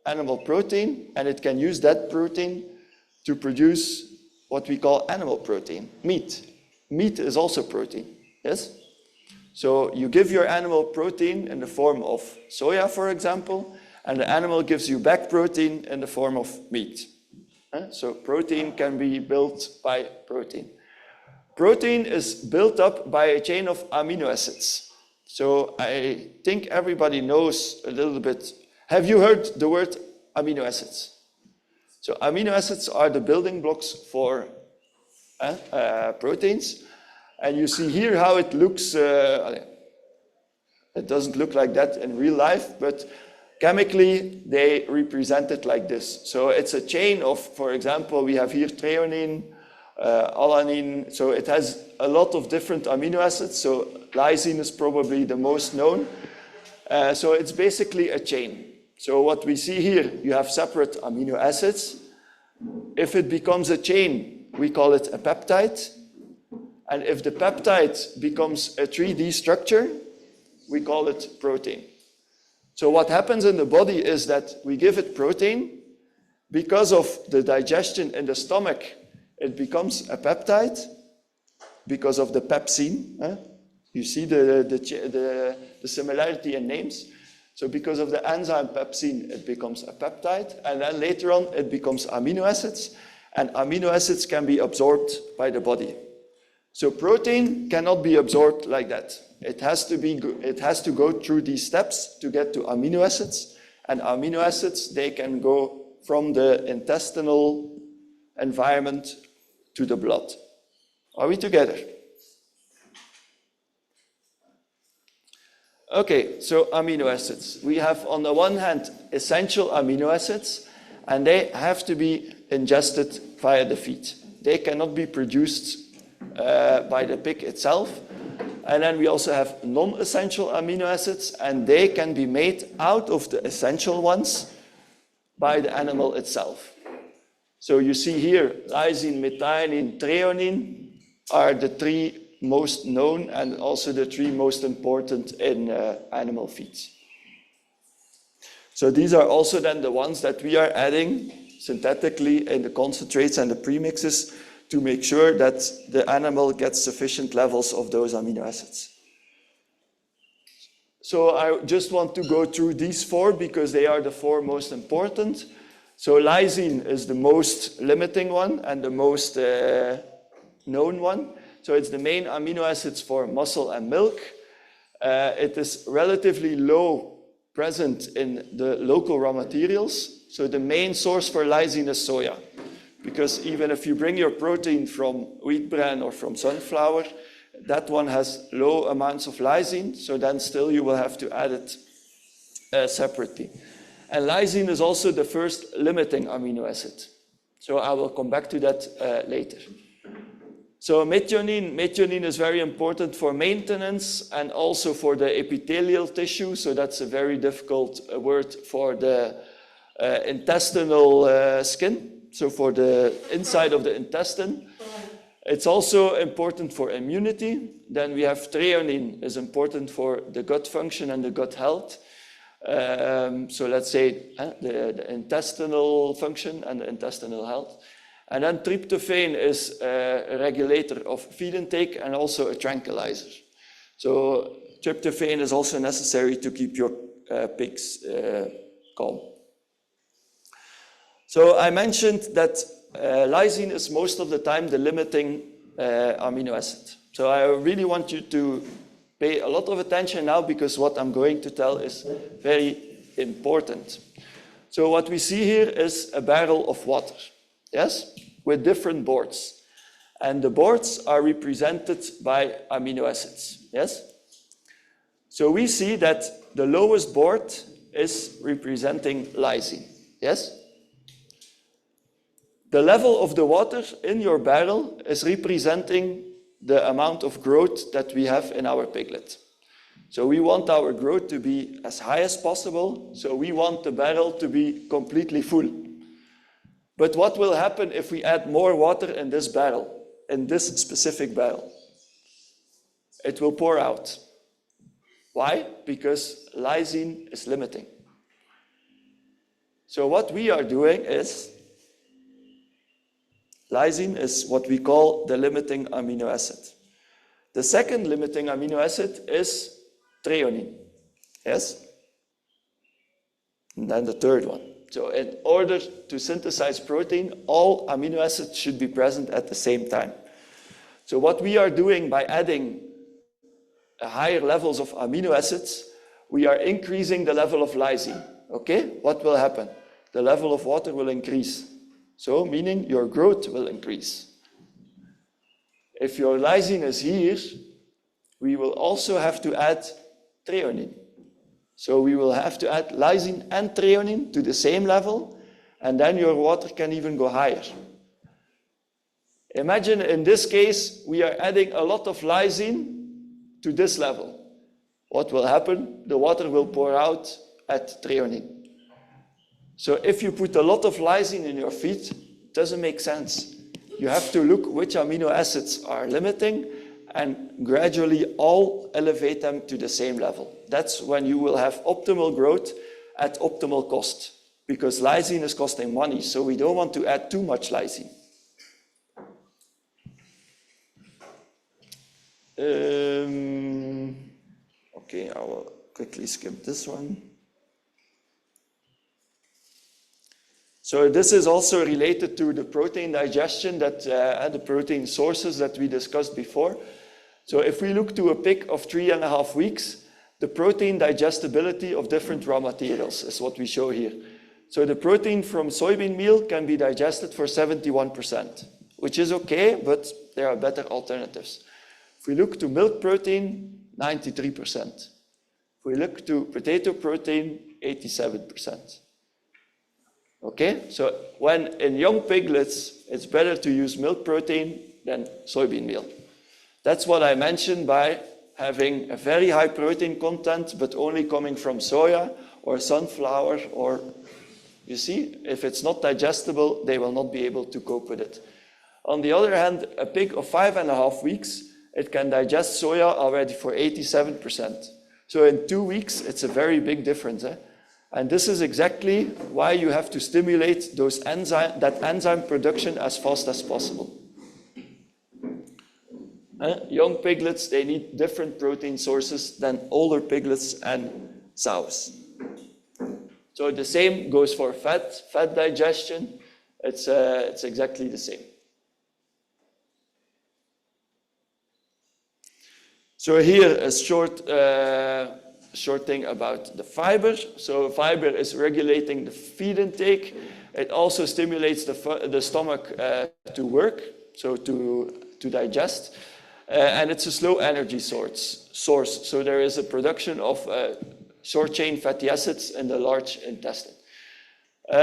animal protein, and it can use that protein to produce what we call animal protein, meat. Meat is also protein, yes? So you give your animal protein in the form of soya, for example, and the animal gives you back protein in the form of meat. So protein can be built by protein. Protein is built up by a chain of amino acids. So I think everybody knows a little bit. Have you heard the word amino acids? So amino acids are the building blocks for proteins. And you see here how it looks. It doesn't look like that in real life, but chemically they represent it like this. So it's a chain of, for example, we have here threonine, alanine. So it has a lot of different amino acids. So lysine is probably the most known. So it's basically a chain. So what we see here, you have separate amino acids. If it becomes a chain, we call it a peptide. And if the peptide becomes a 3D structure, we call it protein. So what happens in the body is that we give it protein. Because of the digestion in the stomach, it becomes a peptide because of the pepsine. You see the similarity in names. So because of the enzyme pepsine, it becomes a peptide, and then later on it becomes amino acids, and amino acids can be absorbed by the body. So protein cannot be absorbed like that. It has to go through these steps to get to amino acids, and amino acids, they can go from the intestinal environment to the blood. Are we together? Okay, so amino acids. We have on the one hand essential amino acids, and they have to be ingested via the feed. They cannot be produced by the pig itself. And then we also have non-essential amino acids, and they can be made out of the essential ones by the animal itself. So you see here, lysine, methionine, threonine are the three most known and also the three most important in animal feeds. So these are also then the ones that we are adding synthetically in the concentrates and the premixes to make sure that the animal gets sufficient levels of those amino acids. So I just want to go through these four because they are the four most important. So lysine is the most limiting one and the most known one. So it's the main amino acids for muscle and milk. It is relatively low present in the local raw materials. So the main source for lysine is soya. Because even if you bring your protein from wheat bran or from sunflower, that one has low amounts of lysine. So then still you will have to add it separately. And lysine is also the first limiting amino acid. So I will come back to that later. So methionine is very important for maintenance and also for the epithelial tissue. So that's a very difficult word for the intestinal skin. So for the inside of the intestine. It's also important for immunity. Then we have threonine is important for the gut function and the gut health. So let's say the intestinal function and the intestinal health. And then tryptophan is a regulator of feed intake and also a tranquilizer. So tryptophan is also necessary to keep your pigs calm. So I mentioned that lysine is most of the time the limiting amino acid. So I really want you to pay a lot of attention now because what I'm going to tell is very important. So what we see here is a barrel of water, yes, with different boards. And the boards are represented by amino acids, yes? So we see that the lowest board is representing lysine, yes? The level of the water in your barrel is representing the amount of growth that we have in our piglet. So we want our growth to be as high as possible, so we want the barrel to be completely full. But what will happen if we add more water in this barrel, in this specific barrel? It will pour out. Why? Because lysine is limiting. So what we are doing is, lysine is what we call the limiting amino acid. The second limiting amino acid is threonine, yes? And then the third one. So in order to synthesize protein, all amino acids should be present at the same time. So what we are doing by adding higher levels of amino acids, we are increasing the level of lysine, okay? What will happen? The level of water will increase. So meaning your growth will increase. If your lysine is here, we will also have to add threonine. So we will have to add lysine and threonine to the same level, and then your water can even go higher. Imagine in this case, we are adding a lot of lysine to this level. What will happen? The water will pour out at threonine. So if you put a lot of lysine in your feed, it doesn't make sense. You have to look which amino acids are limiting and gradually all elevate them to the same level. That's when you will have optimal growth at optimal cost, because lysine is costing money, so we don't want to add too much lysine. Okay, I will quickly skip this one. So this is also related to the protein digestion that the protein sources that we discussed before. So if we look to a pig of 3.5 weeks, the protein digestibility of different raw materials is what we show here. So the protein from soybean meal can be digested for 71%, which is okay, but there are better alternatives. If we look to milk protein, 93%. If we look to potato protein, 87%. Okay, so when in young piglets, it's better to use milk protein than soybean meal. That's what I mentioned by having a very high protein content, but only coming from soya or sunflower, or you see, if it's not digestible, they will not be able to cope with it. On the other hand, a pig of 5.5 weeks, it can digest soya already for 87%. So in 2 weeks, it's a very big difference. And this is exactly why you have to stimulate that enzyme production as fast as possible. Young piglets, they need different protein sources than older piglets and sows. So the same goes for fat digestion. It's exactly the same. So here a short thing about the fiber. So fiber is regulating the feed intake. It also stimulates the stomach to work, so to digest. And it's a slow energy source. So there is a production of short-chain fatty acids in the large intestine.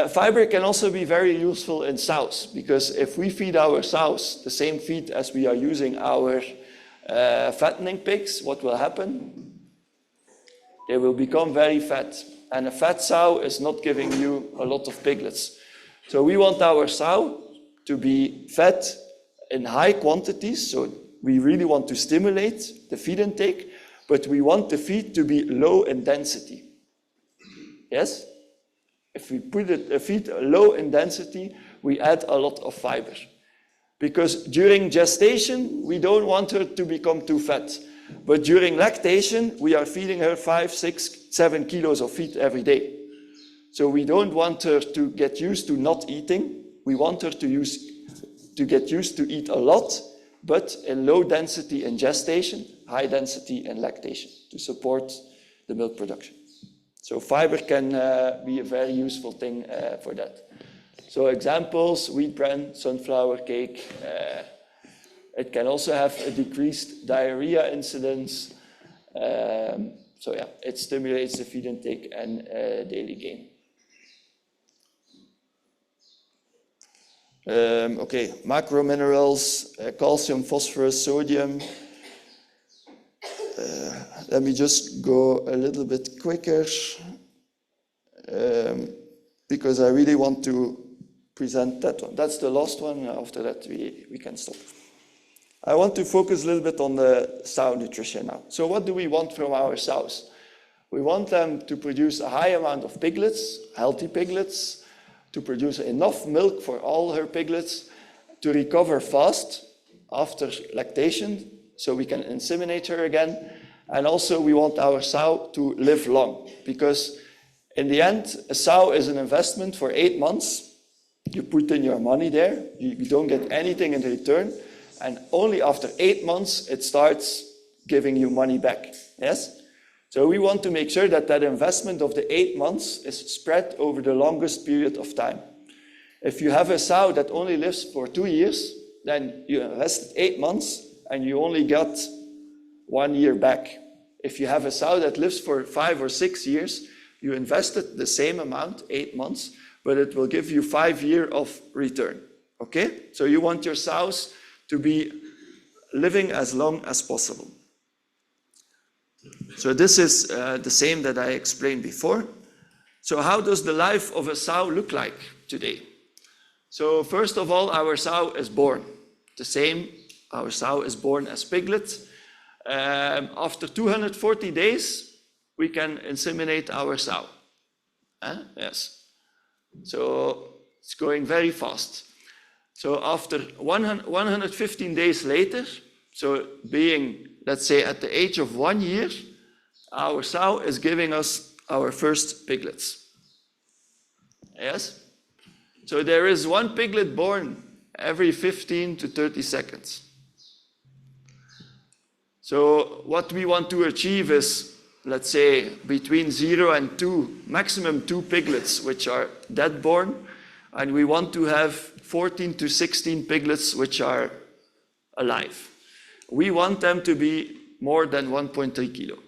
Fiber can also be very useful in sows, because if we feed our sows the same feed as we are using our fattening pigs, what will happen? They will become very fat. And a fat sow is not giving you a lot of piglets. So we want our sow to be fed in high quantities. So we really want to stimulate the feed intake, but we want the feed to be low in density. Yes? If we put a feed low in density, we add a lot of fiber. Because during gestation, we don't want her to become too fat. But during lactation, we are feeding her 5, 6, 7 kilos of feed every day. So we don't want her to get used to not eating. We want her to get used to eat a lot, but in low density in gestation, high density in lactation to support the milk production. So fiber can be a very useful thing for that. So examples, wheat bran, sunflower cake. It can also have a decreased diarrhea incidence. So yeah, it stimulates the feed intake and daily gain. Okay, macro minerals, calcium, phosphorus, sodium. Let me just go a little bit quicker because I really want to present that one. That's the last one. After that, we can stop. I want to focus a little bit on the sow nutrition now. So what do we want from our sows? We want them to produce a high amount of piglets, healthy piglets, to produce enough milk for all her piglets, to recover fast after lactation, so we can inseminate her again. And also we want our sow to live long, because in the end, a sow is an investment for 8 months. You put in your money there, you don't get anything in return, and only after 8 months it starts giving you money back. Yes? So we want to make sure that that investment of the 8 months is spread over the longest period of time. If you have a sow that only lives for 2 years, then you invested 8 months and you only got 1 year back. If you have a sow that lives for 5 or 6 years, you invested the same amount, 8 months, but it will give you 5 years of return. Okay? So you want your sows to be living as long as possible. So this is the same that I explained before. So how does the life of a sow look like today? So first of all, our sow is born. The same, our sow is born as Piglet. After 240 days, we can inseminate our sow. Yes. So it's going very fast. So after 115 days later, so being, let's say, at the age of 1 year, our sow is giving us our first piglets. Yes? So there is one piglet born every 15 to 30 seconds. So what we want to achieve is, let's say, between 0 and 2, maximum 2 piglets, which are dead born, and we want to have 14 to 16 piglets, which are alive. We want them to be more than 1.3 kilo.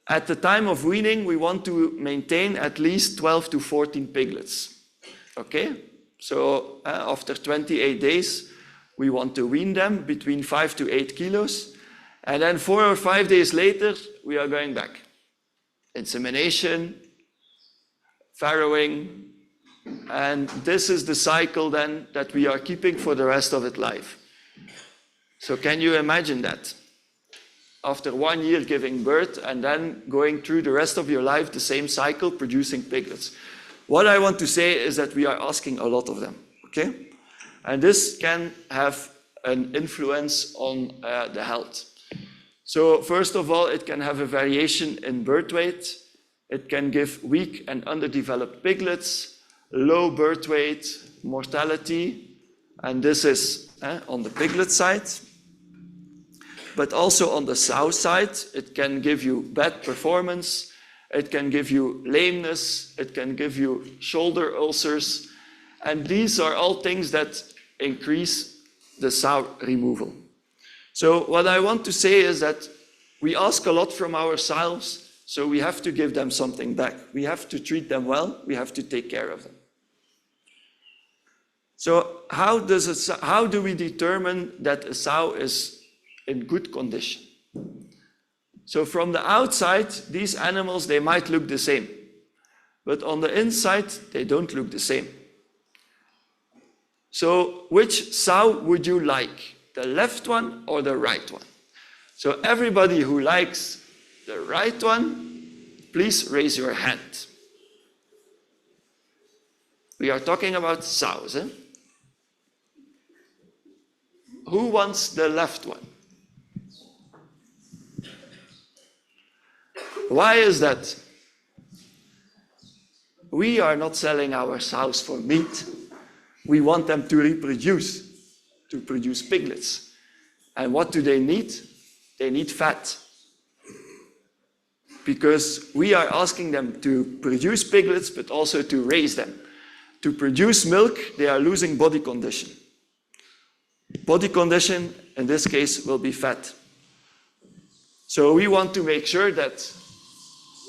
At the time of weaning, we want to maintain at least 12 to 14 piglets. Okay? So after 28 days, we want to wean them between 5 to 8 kilos. And then 4 or 5 days later, we are going back. Insemination, farrowing, and this is the cycle then that we are keeping for the rest of its life. So can you imagine that? After 1 year giving birth and then going through the rest of your life, the same cycle, producing piglets. What I want to say is that we are asking a lot of them, okay? And this can have an influence on the health. So first of all, it can have a variation in birth weight. It can give weak and underdeveloped piglets, low birth weight, mortality, and this is on the piglet side. But also on the sow side, it can give you bad performance, it can give you lameness, it can give you shoulder ulcers, and these are all things that increase the sow removal. So what I want to say is that we ask a lot from ourselves, so we have to give them something back. We have to treat them well, we have to take care of them. So how do we determine that a sow is in good condition? So from the outside, these animals, they might look the same, but on the inside, they don't look the same. So which sow would you like? The left one or the right one? So everybody who likes the right one, please raise your hand. We are talking about sows. Who wants the left one? Why is that? We are not selling our sows for meat. We want them to reproduce, to produce piglets. And what do they need? They need fat. Because we are asking them to produce piglets, but also to raise them. To produce milk, they are losing body condition. Body condition, in this case, will be fat. So we want to make sure that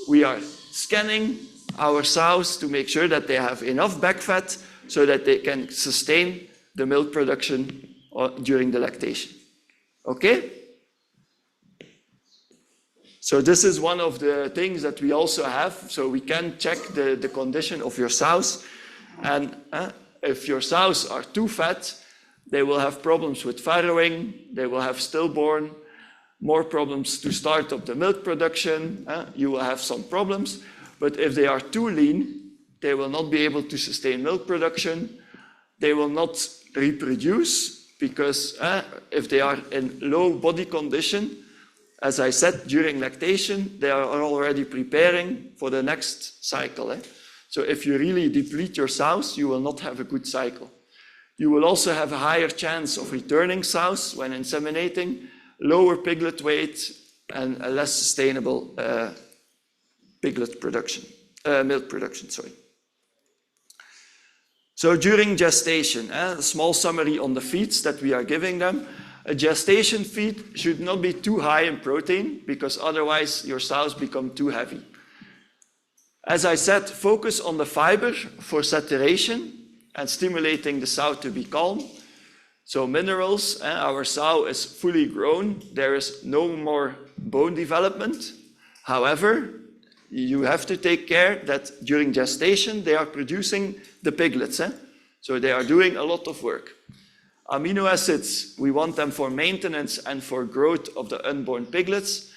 we are scanning our sows to make sure that they have enough back fat so that they can sustain the milk production during the lactation. Okay? So this is one of the things that we also have. So we can check the condition of your sows. And if your sows are too fat, they will have problems with farrowing, they will have stillborn, more problems to start up the milk production, you will have some problems. But if they are too lean, they will not be able to sustain milk production, they will not reproduce, because if they are in low body condition, as I said, during lactation, they are already preparing for the next cycle. So if you really deplete your sows, you will not have a good cycle. You will also have a higher chance of returning sows when inseminating, lower piglet weight, and a less sustainable piglet production, milk production, sorry. So during gestation, a small summary on the feeds that we are giving them. A gestation feed should not be too high in protein, because otherwise your sows become too heavy. As I said, focus on the fiber for saturation and stimulating the sow to be calm. So minerals, our sow is fully grown, there is no more bone development. However, you have to take care that during gestation they are producing the piglets. So they are doing a lot of work. Amino acids, we want them for maintenance and for growth of the unborn piglets.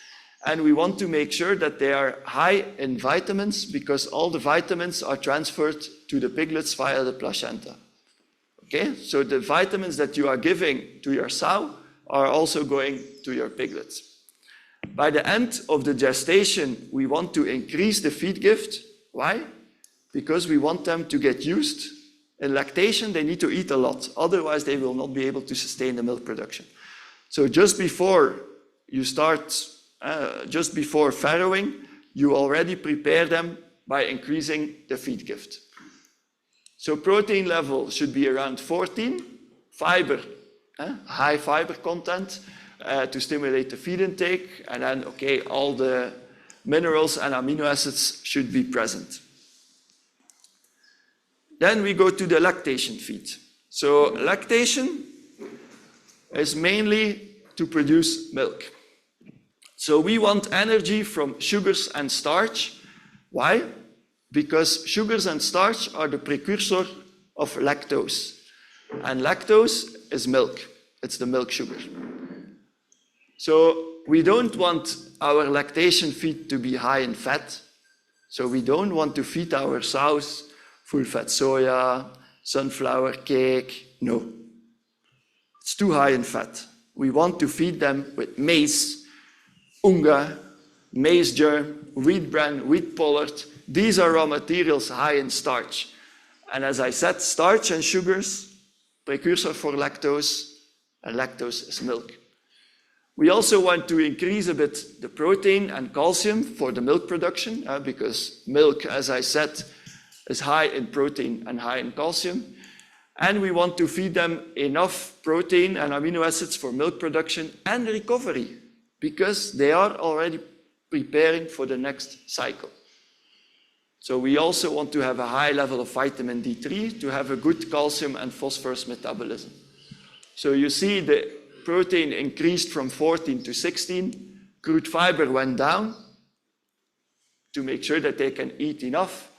And we want to make sure that they are high in vitamins, because all the vitamins are transferred to the piglets via the placenta. Okay, so the vitamins that you are giving to your sow are also going to your piglets. By the end of the gestation, we want to increase the feed gift. Why? Because we want them to get used. In lactation, they need to eat a lot, otherwise they will not be able to sustain the milk production. So just before you start, just before farrowing, you already prepare them by increasing the feed gift. So protein level should be around 14, fiber, high fiber content to stimulate the feed intake, and then, okay, all the minerals and amino acids should be present. Then we go to the lactation feed. So lactation is mainly to produce milk. So we want energy from sugars and starch. Why? Because sugars and starch are the precursor of lactose. And lactose is milk. It's the milk sugar. So we don't want our lactation feed to be high in fat. So we don't want to feed our sows full-fat soya, sunflower cake. No. It's too high in fat. We want to feed them with maize, unga, maize germ, wheat bran, wheat pollard. These are raw materials high in starch. And as I said, starch and sugars, precursor for lactose, and lactose is milk. We also want to increase a bit the protein and calcium for the milk production, because milk, as I said, is high in protein and high in calcium. And we want to feed them enough protein and amino acids for milk production and recovery, because they are already preparing for the next cycle. So we also want to have a high level of vitamin D3 to have a good calcium and phosphorus metabolism. So you see the protein increased from 14 to 16, crude fiber went down to make sure that they can eat enough,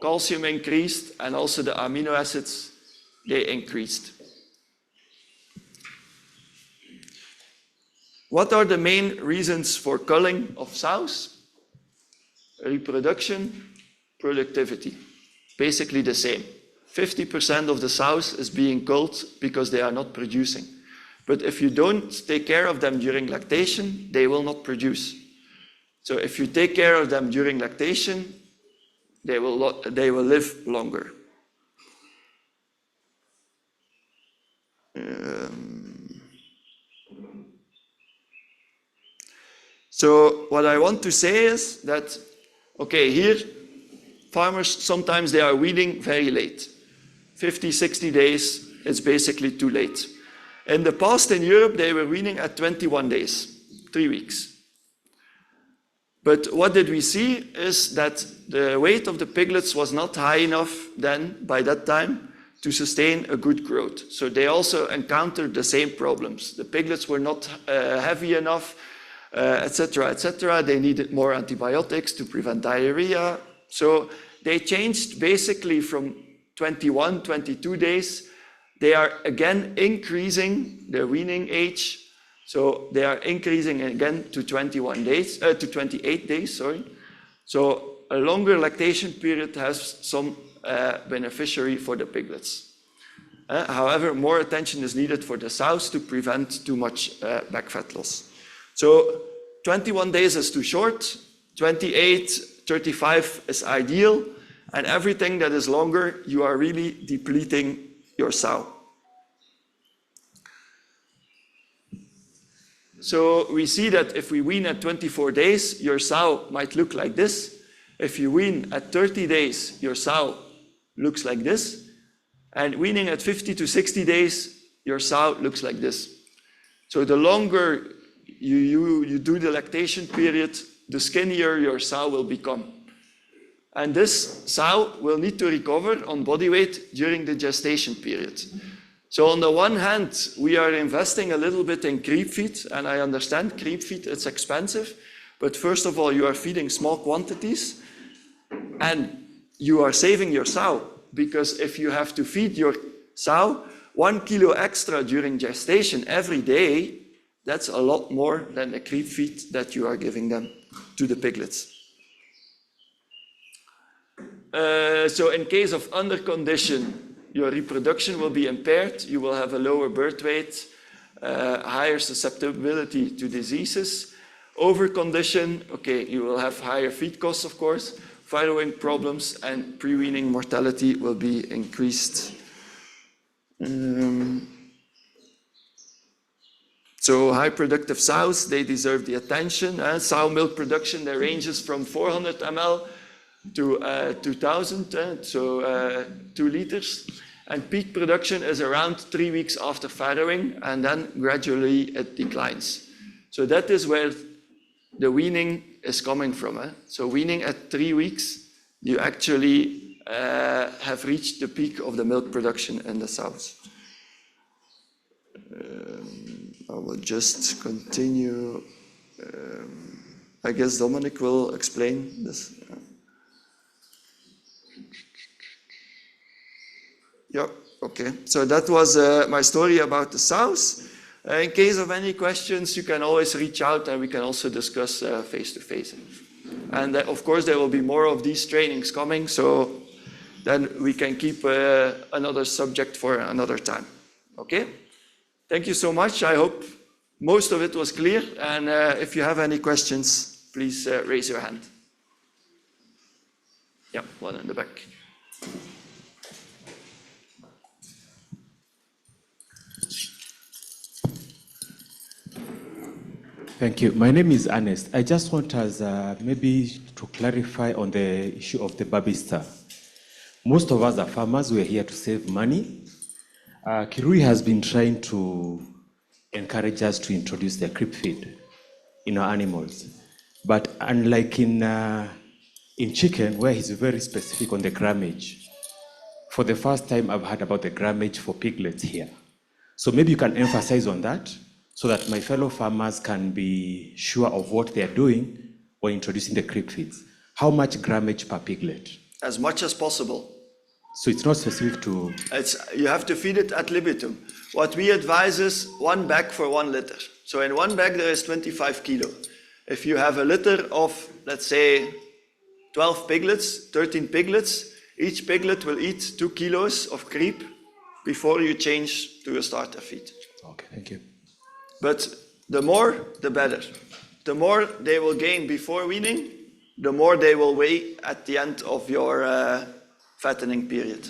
calcium increased, and also the amino acids, they increased. What are the main reasons for culling of sows? Reproduction, productivity, basically the same. 50% of the sows is being culled because they are not producing. But if you don't take care of them during lactation, they will not produce. So if you take care of them during lactation, they will live longer. So what I want to say is that, okay, here, farmers, sometimes they are weaning very late. 50, 60 days, it's basically too late. In the past in Europe, they were weaning at 21 days, 3 weeks. But what did we see is that the weight of the piglets was not high enough then, by that time, to sustain a good growth. So they also encountered the same problems. The piglets were not heavy enough, etc., etc. They needed more antibiotics to prevent diarrhea. So they changed basically from 21, 22 days. They are again increasing their weaning age. So they are increasing again to 21 days, to 28 days, sorry. So a longer lactation period has some beneficiary for the piglets. However, more attention is needed for the sows to prevent too much back fat loss. So 21 days is too short, 28, 35 is ideal, and everything that is longer, you are really depleting your sow. So we see that if we wean at 24 days, your sow might look like this. If you wean at 30 days, your sow looks like this. And weaning at 50 to 60 days, your sow looks like this. So the longer you do the lactation period, the skinnier your sow will become. And this sow will need to recover on body weight during the gestation period. So on the one hand, we are investing a little bit in creep feed, and I understand creep feed, it's expensive, but first of all, you are feeding small quantities, and you are saving your sow, because if you have to feed your sow 1 kilo extra during gestation every day, that's a lot more than the creep feed that you are giving them to the piglets. So in case of undercondition, your reproduction will be impaired, you will have a lower birth weight, higher susceptibility to diseases. Overcondition, okay, you will have higher feed costs, of course, farrowing problems, and pre-weaning mortality will be increased. So high productive sows, they deserve the attention. Sow milk production, that ranges from 400 ml to 2000, so 2 liters. And peak production is around 3 weeks after farrowing, and then gradually it declines. So that is where the weaning is coming from. So weaning at 3 weeks, you actually have reached the peak of the milk production in the sows. I will just continue. I guess Dominic will explain this. Yeah, okay. So that was my story about the sows. In case of any questions, you can always reach out and we can also discuss face-to-face. And of course, there will be more of these trainings coming, so then we can keep another subject for another time. Okay? Thank you so much. I hope most of it was clear. And if you have any questions, please raise your hand. Yeah, one in the back. Thank you. My name is Ernest. I just want us maybe to clarify on the issue of the Babista. Most of us are farmers. We're here to save money. Kirui has been trying to encourage us to introduce the creep feed in our animals. But unlike in chicken, where he's very specific on the grammage, for the first time I've heard about the grammage for piglets here. So maybe you can emphasize on that, so that my fellow farmers can be sure of what they're doing when introducing the creep feeds. How much grammage per piglet? As much as possible. So it's not specific to... You have to feed it ad libitum. What we advise is 1 bag for 1 liter. So in 1 bag there is 25 kilo. If you have a litter of, let's say, 12 piglets, 13 piglets, each piglet will eat 2 kilos of creep before you change to a starter feed. Okay, thank you. But the more, the better. The more they will gain before weaning, the more they will weigh at the end of your fattening period.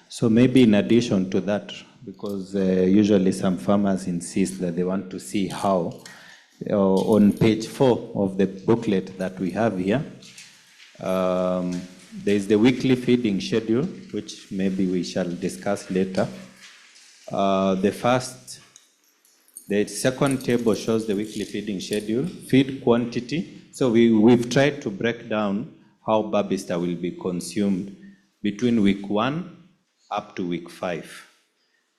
So maybe in addition to that, because usually some farmers insist that they want to see how, on page 4 of the booklet that we have here, there is the weekly feeding schedule, which maybe we shall discuss later. The second table shows the weekly feeding schedule, feed quantity. So we've tried to break down how Babista will be consumed between week 1 up to week 5.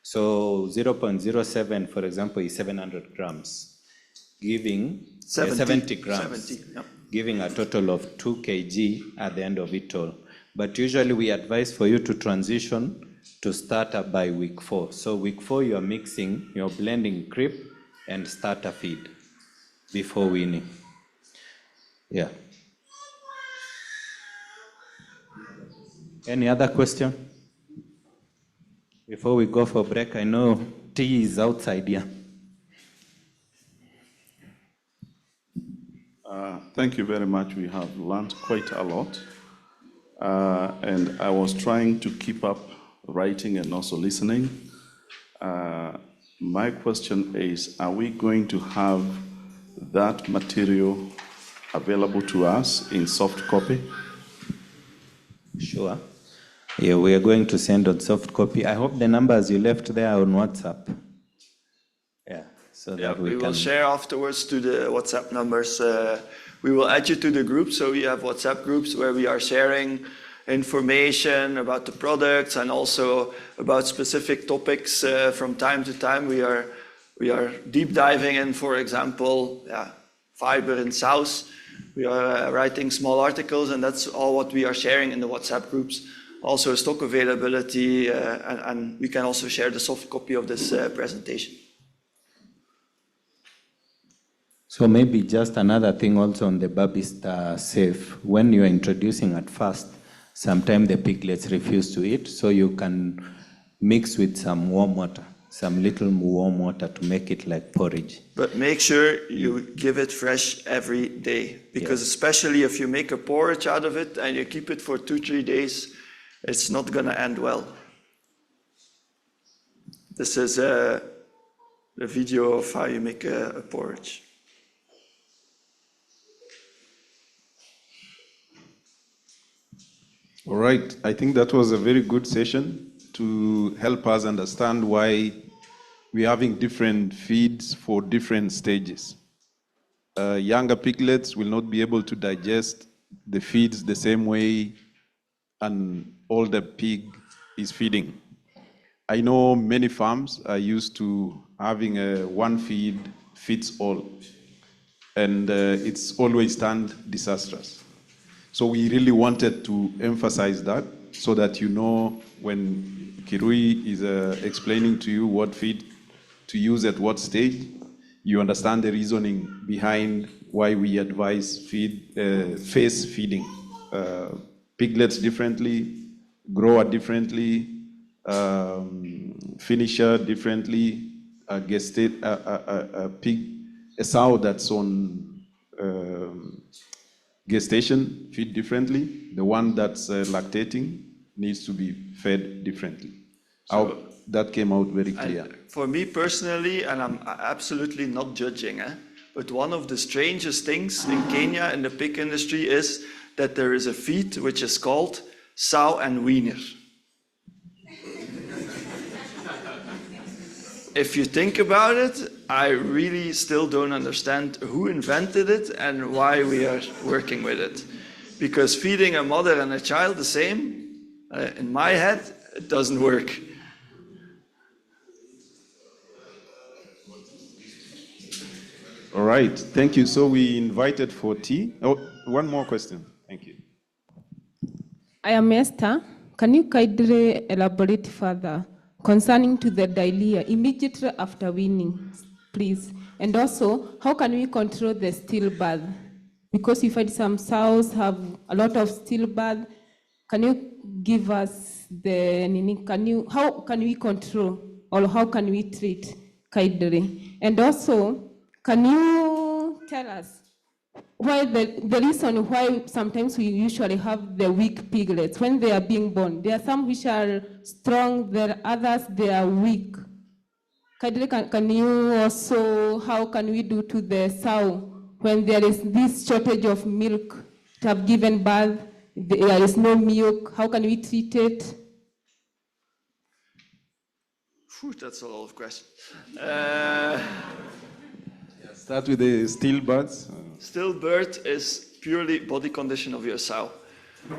So 0.07, for example, is 700 grams, giving 70 grams, 70, yep. Giving a total of 2 kg at the end of it all. But usually we advise for you to transition to starter by week 4. So week 4, you're blending creep and starter feed before weaning. Yeah. Any other question? Before we go for break, I know tea is outside here. Thank you very much. We have learned quite a lot. And I was trying to keep up writing and also listening. My question is, are we going to have that material available to us in soft copy? Sure. Yeah, we are going to send on soft copy. I hope the numbers you left there are on WhatsApp. Yeah, so that we will share afterwards to the WhatsApp numbers. We will add you to the group, so we have WhatsApp groups where we are sharing information about the products and also about specific topics. From time to time, we are deep diving in, for example, fiber in sows. We are writing small articles, and that's all what we are sharing in the WhatsApp groups. Also stock availability, and we can also share the soft copy of this presentation. So maybe just another thing also on the Babista safe. When you are introducing at first, sometimes the piglets refuse to eat, so you can mix with some warm water, some little warm water to make it like porridge. But make sure you give it fresh every day, because especially if you make a porridge out of it and you keep it for 2-3 days, it's not going to end well. This is a video of how you make a porridge. All right, I think that was a very good session to help us understand why we're having different feeds for different stages. younger piglets will not be able to digest the feeds the same way an older pig is feeding. I know many farms are used to having a one feed fits all, and it's always turned disastrous. So we really wanted to emphasize that so that you know when Kirui is explaining to you what feed to use at what stage, you understand the reasoning behind why we advise phase feeding. Piglets differently, grower differently, finisher differently, a sow that's on gestation feed differently. The one that's lactating needs to be fed differently. That came out very clear. For me personally, and I'm absolutely not judging, but one of the strangest things in Kenya in the pig industry is that there is a feed which is called sow and weaner. If you think about it, I really still don't understand who invented it and why we are working with it. Because feeding a mother and a child the same, in my head, it doesn't work. All right, thank you. So we invited for tea. Oh, one more question. Thank you. I am Esther. Can you kindly elaborate further concerning to the diarrhea immediately after weaning, please? And also, how can we control the stillbirth? Because we find some sows have a lot of stillbirth. Can you give us how can we control or how can we treat kindly? And also, can you tell us why the reason why sometimes we usually have the weak piglets when they are being born? There are some which are strong, there are others they are weak. Can you also, how can we do to the sow when there is this shortage of milk to have given birth, there is no milk, how can we treat it? That's a lot of questions. Start with the stillbirths. Stillbirth is purely body condition of your sow.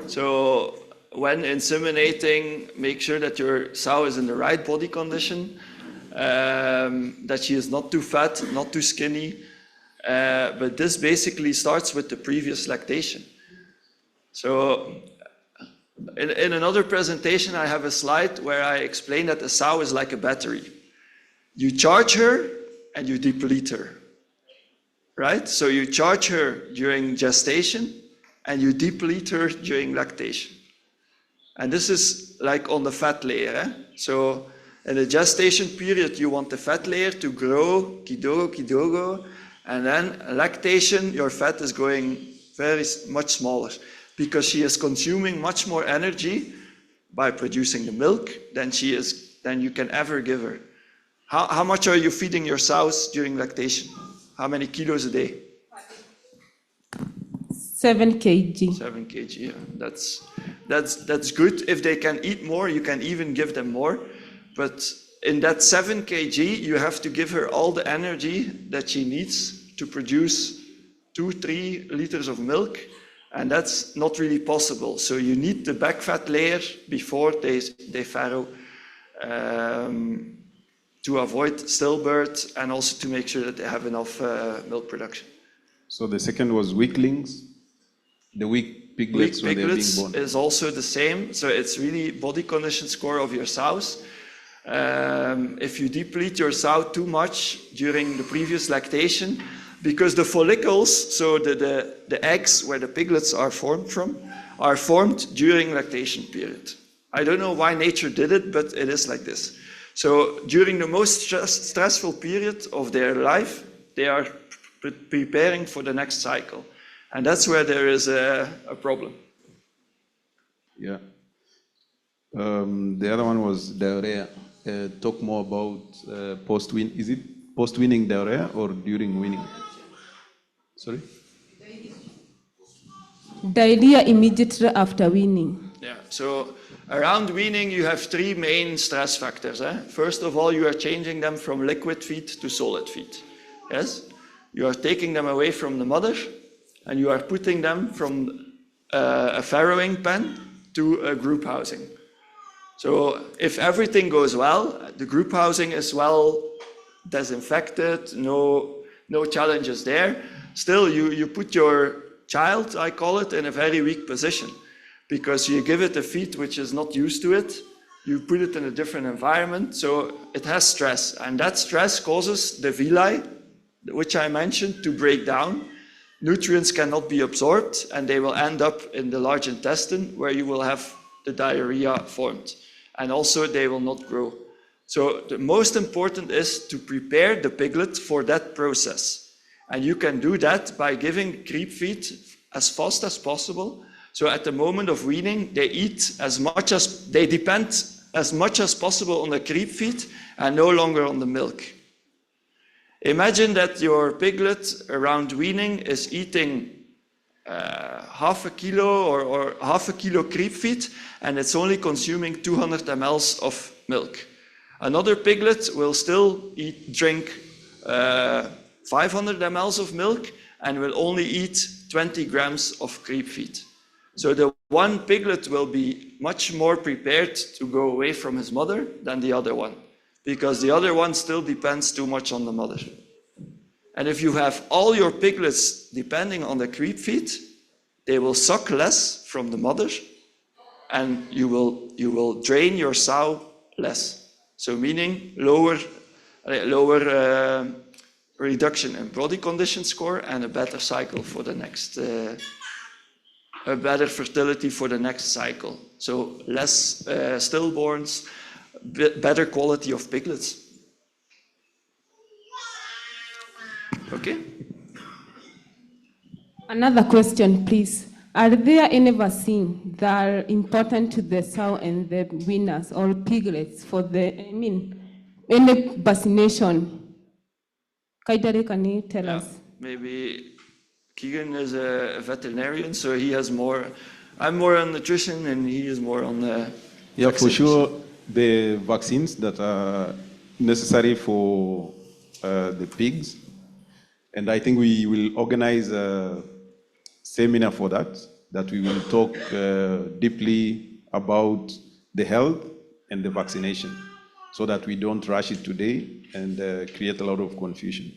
So when inseminating, make sure that your sow is in the right body condition, that she is not too fat, not too skinny. But this basically starts with the previous lactation. So in another presentation, I have a slide where I explain that a sow is like a battery. You charge her and you deplete her. Right? So you charge her during gestation and you deplete her during lactation. And this is like on the fat layer. So in the gestation period, you want the fat layer to grow, kidogo, and then lactation, your fat is going much smaller because she is consuming much more energy by producing the milk than you can ever give her. How much are you feeding your sows during lactation? How many kilos a day? 7 kg. 7 kg, yeah. That's good. If they can eat more, you can even give them more. But in that 7 kg, you have to give her all the energy that she needs to produce 2-3 liters of milk. And that's not really possible. So you need the back fat layer before they farrow. To avoid stillbirth and also to make sure that they have enough milk production. So the second was weaklings, the weak piglets when they're being born. Is also the same. So it's really body condition score of your sows. If you deplete your sow too much during the previous lactation, because the follicles, so the eggs where the piglets are formed from, are formed during lactation period. I don't know why nature did it, but it is like this. So during the most stressful period of their life, they are preparing for the next cycle. And that's where there is a problem. Yeah. The other one was diarrhea. Talk more about post-weaning. Is it post-weaning diarrhea or during weaning? Sorry? Diarrhea immediately after weaning. Yeah, so around weaning, you have 3 main stress factors. First of all, you are changing them from liquid feed to solid feed. Yes? You are taking them away from the mother, and you are putting them from a farrowing pen to a group housing. So if everything goes well, the group housing is well disinfected, no challenges there. Still, you put your child, I call it, in a very weak position, because you give it a feed which is not used to it, you put it in a different environment, so it has stress, and that stress causes the villi, which I mentioned, to break down. Nutrients cannot be absorbed, and they will end up in the large intestine, where you will have the diarrhea formed, and also they will not grow. So the most important is to prepare the piglet for that process. And you can do that by giving creep feed as fast as possible. So at the moment of weaning, they eat they depend as much as possible on the creep feed and no longer on the milk. Imagine that your piglet around weaning is eating half a kilo or half a kilo creep feed, and it's only consuming 200 ml of milk. Another piglet will still drink 500 ml of milk and will only eat 20 grams of creep feed. So the one piglet will be much more prepared to go away from his mother than the other one, because the other one still depends too much on the mother. And if you have all your piglets depending on the creep feed, they will suck less from the mother, and you will drain your sow less. So meaning lower reduction in body condition score and a better cycle for the next, a better fertility for the next cycle. So less stillborns, better quality of piglets. Okay? Another question, please. Are there any vaccines that are important to the sow and the weaners or piglets for any vaccination? Kaidare, can you tell us? Maybe Keegan is a veterinarian, so he has more. I'm more on nutrition and he is more on the. Yeah, for sure, the vaccines that are necessary for the pigs. And I think we will organize a seminar for that we will talk deeply about the health and the vaccination, so that we don't rush it today and create a lot of confusion.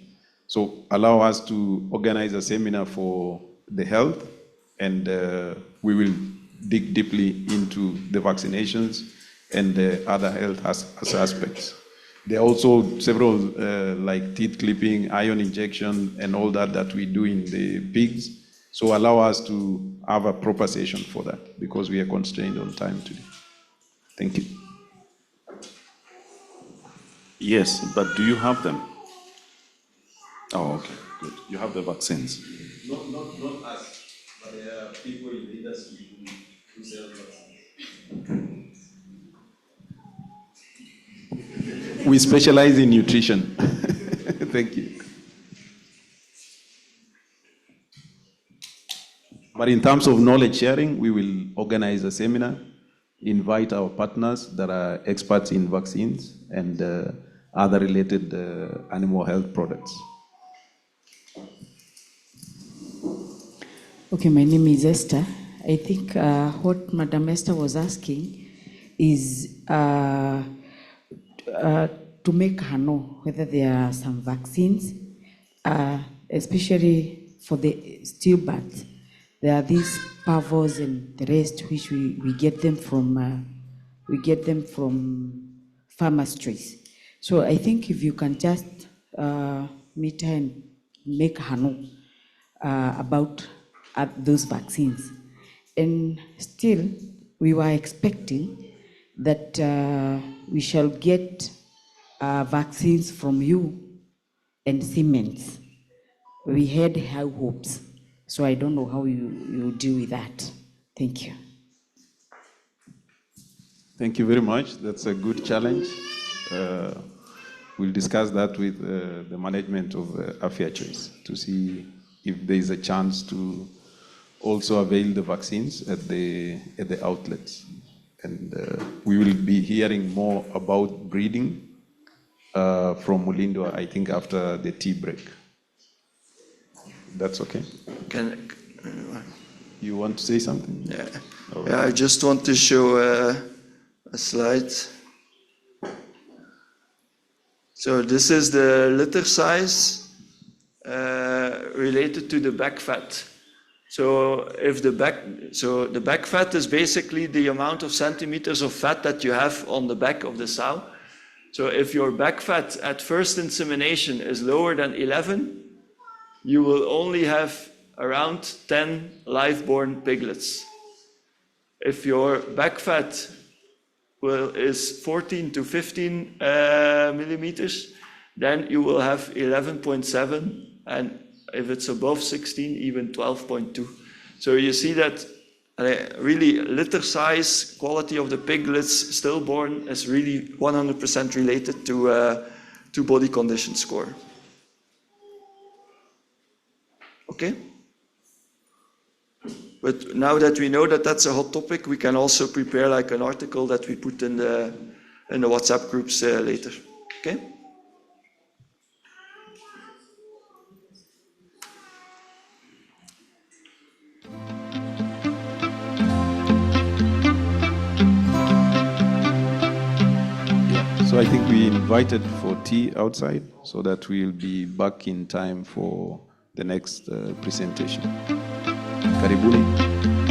So allow us to organize a seminar for the health, and we will dig deeply into the vaccinations and the other health aspects. There are also several like teeth clipping, iron injection, and all that we do in the pigs. So allow us to have a proper session for that, because we are constrained on time today. Thank you. Yes, but do you have them? Oh, okay, good. You have the vaccines. Not us, but there are people in the industry who sell vaccines. We specialize in nutrition. Thank you. But in terms of knowledge sharing, we will organize a seminar, invite our partners that are experts in vaccines and other related animal health products. Okay, my name is Esther. I think what Madam Esther was asking is to make her know whether there are some vaccines, especially for the stillbirths. There are these parvos and the rest, which we get them from pharmacies. So I think if you can just meet her and make her know about those vaccines. And still, we were expecting that we shall get vaccines from you and Siemens. We had high hopes, so I don't know how you deal with that. Thank you. Thank you very much. That's a good challenge. We'll discuss that with the management of Afyachoice to see if there is a chance to also avail the vaccines at the outlets. And we will be hearing more about breeding from Mulindo, I think, after the tea break. That's okay. Can, You want to say something? yeah. All right. Yeah, I just want to show a slide. So this is the litter size related to the back fat. So the back fat is basically the amount of centimeters of fat that you have on the back of the sow. So if your back fat at first insemination is lower than 11, you will only have around 10 live-born piglets. If your back fat is 14 to 15 millimeters, then you will have 11.7, and if it's above 16, even 12.2. So you see that really litter size, quality of the piglets stillborn is really 100% related to body condition score. Okay? But now that we know that that's a hot topic, we can also prepare like an article that we put in the WhatsApp groups later. Okay? So I think we invited for tea outside so that we'll be back in time for the next presentation. Karibuni.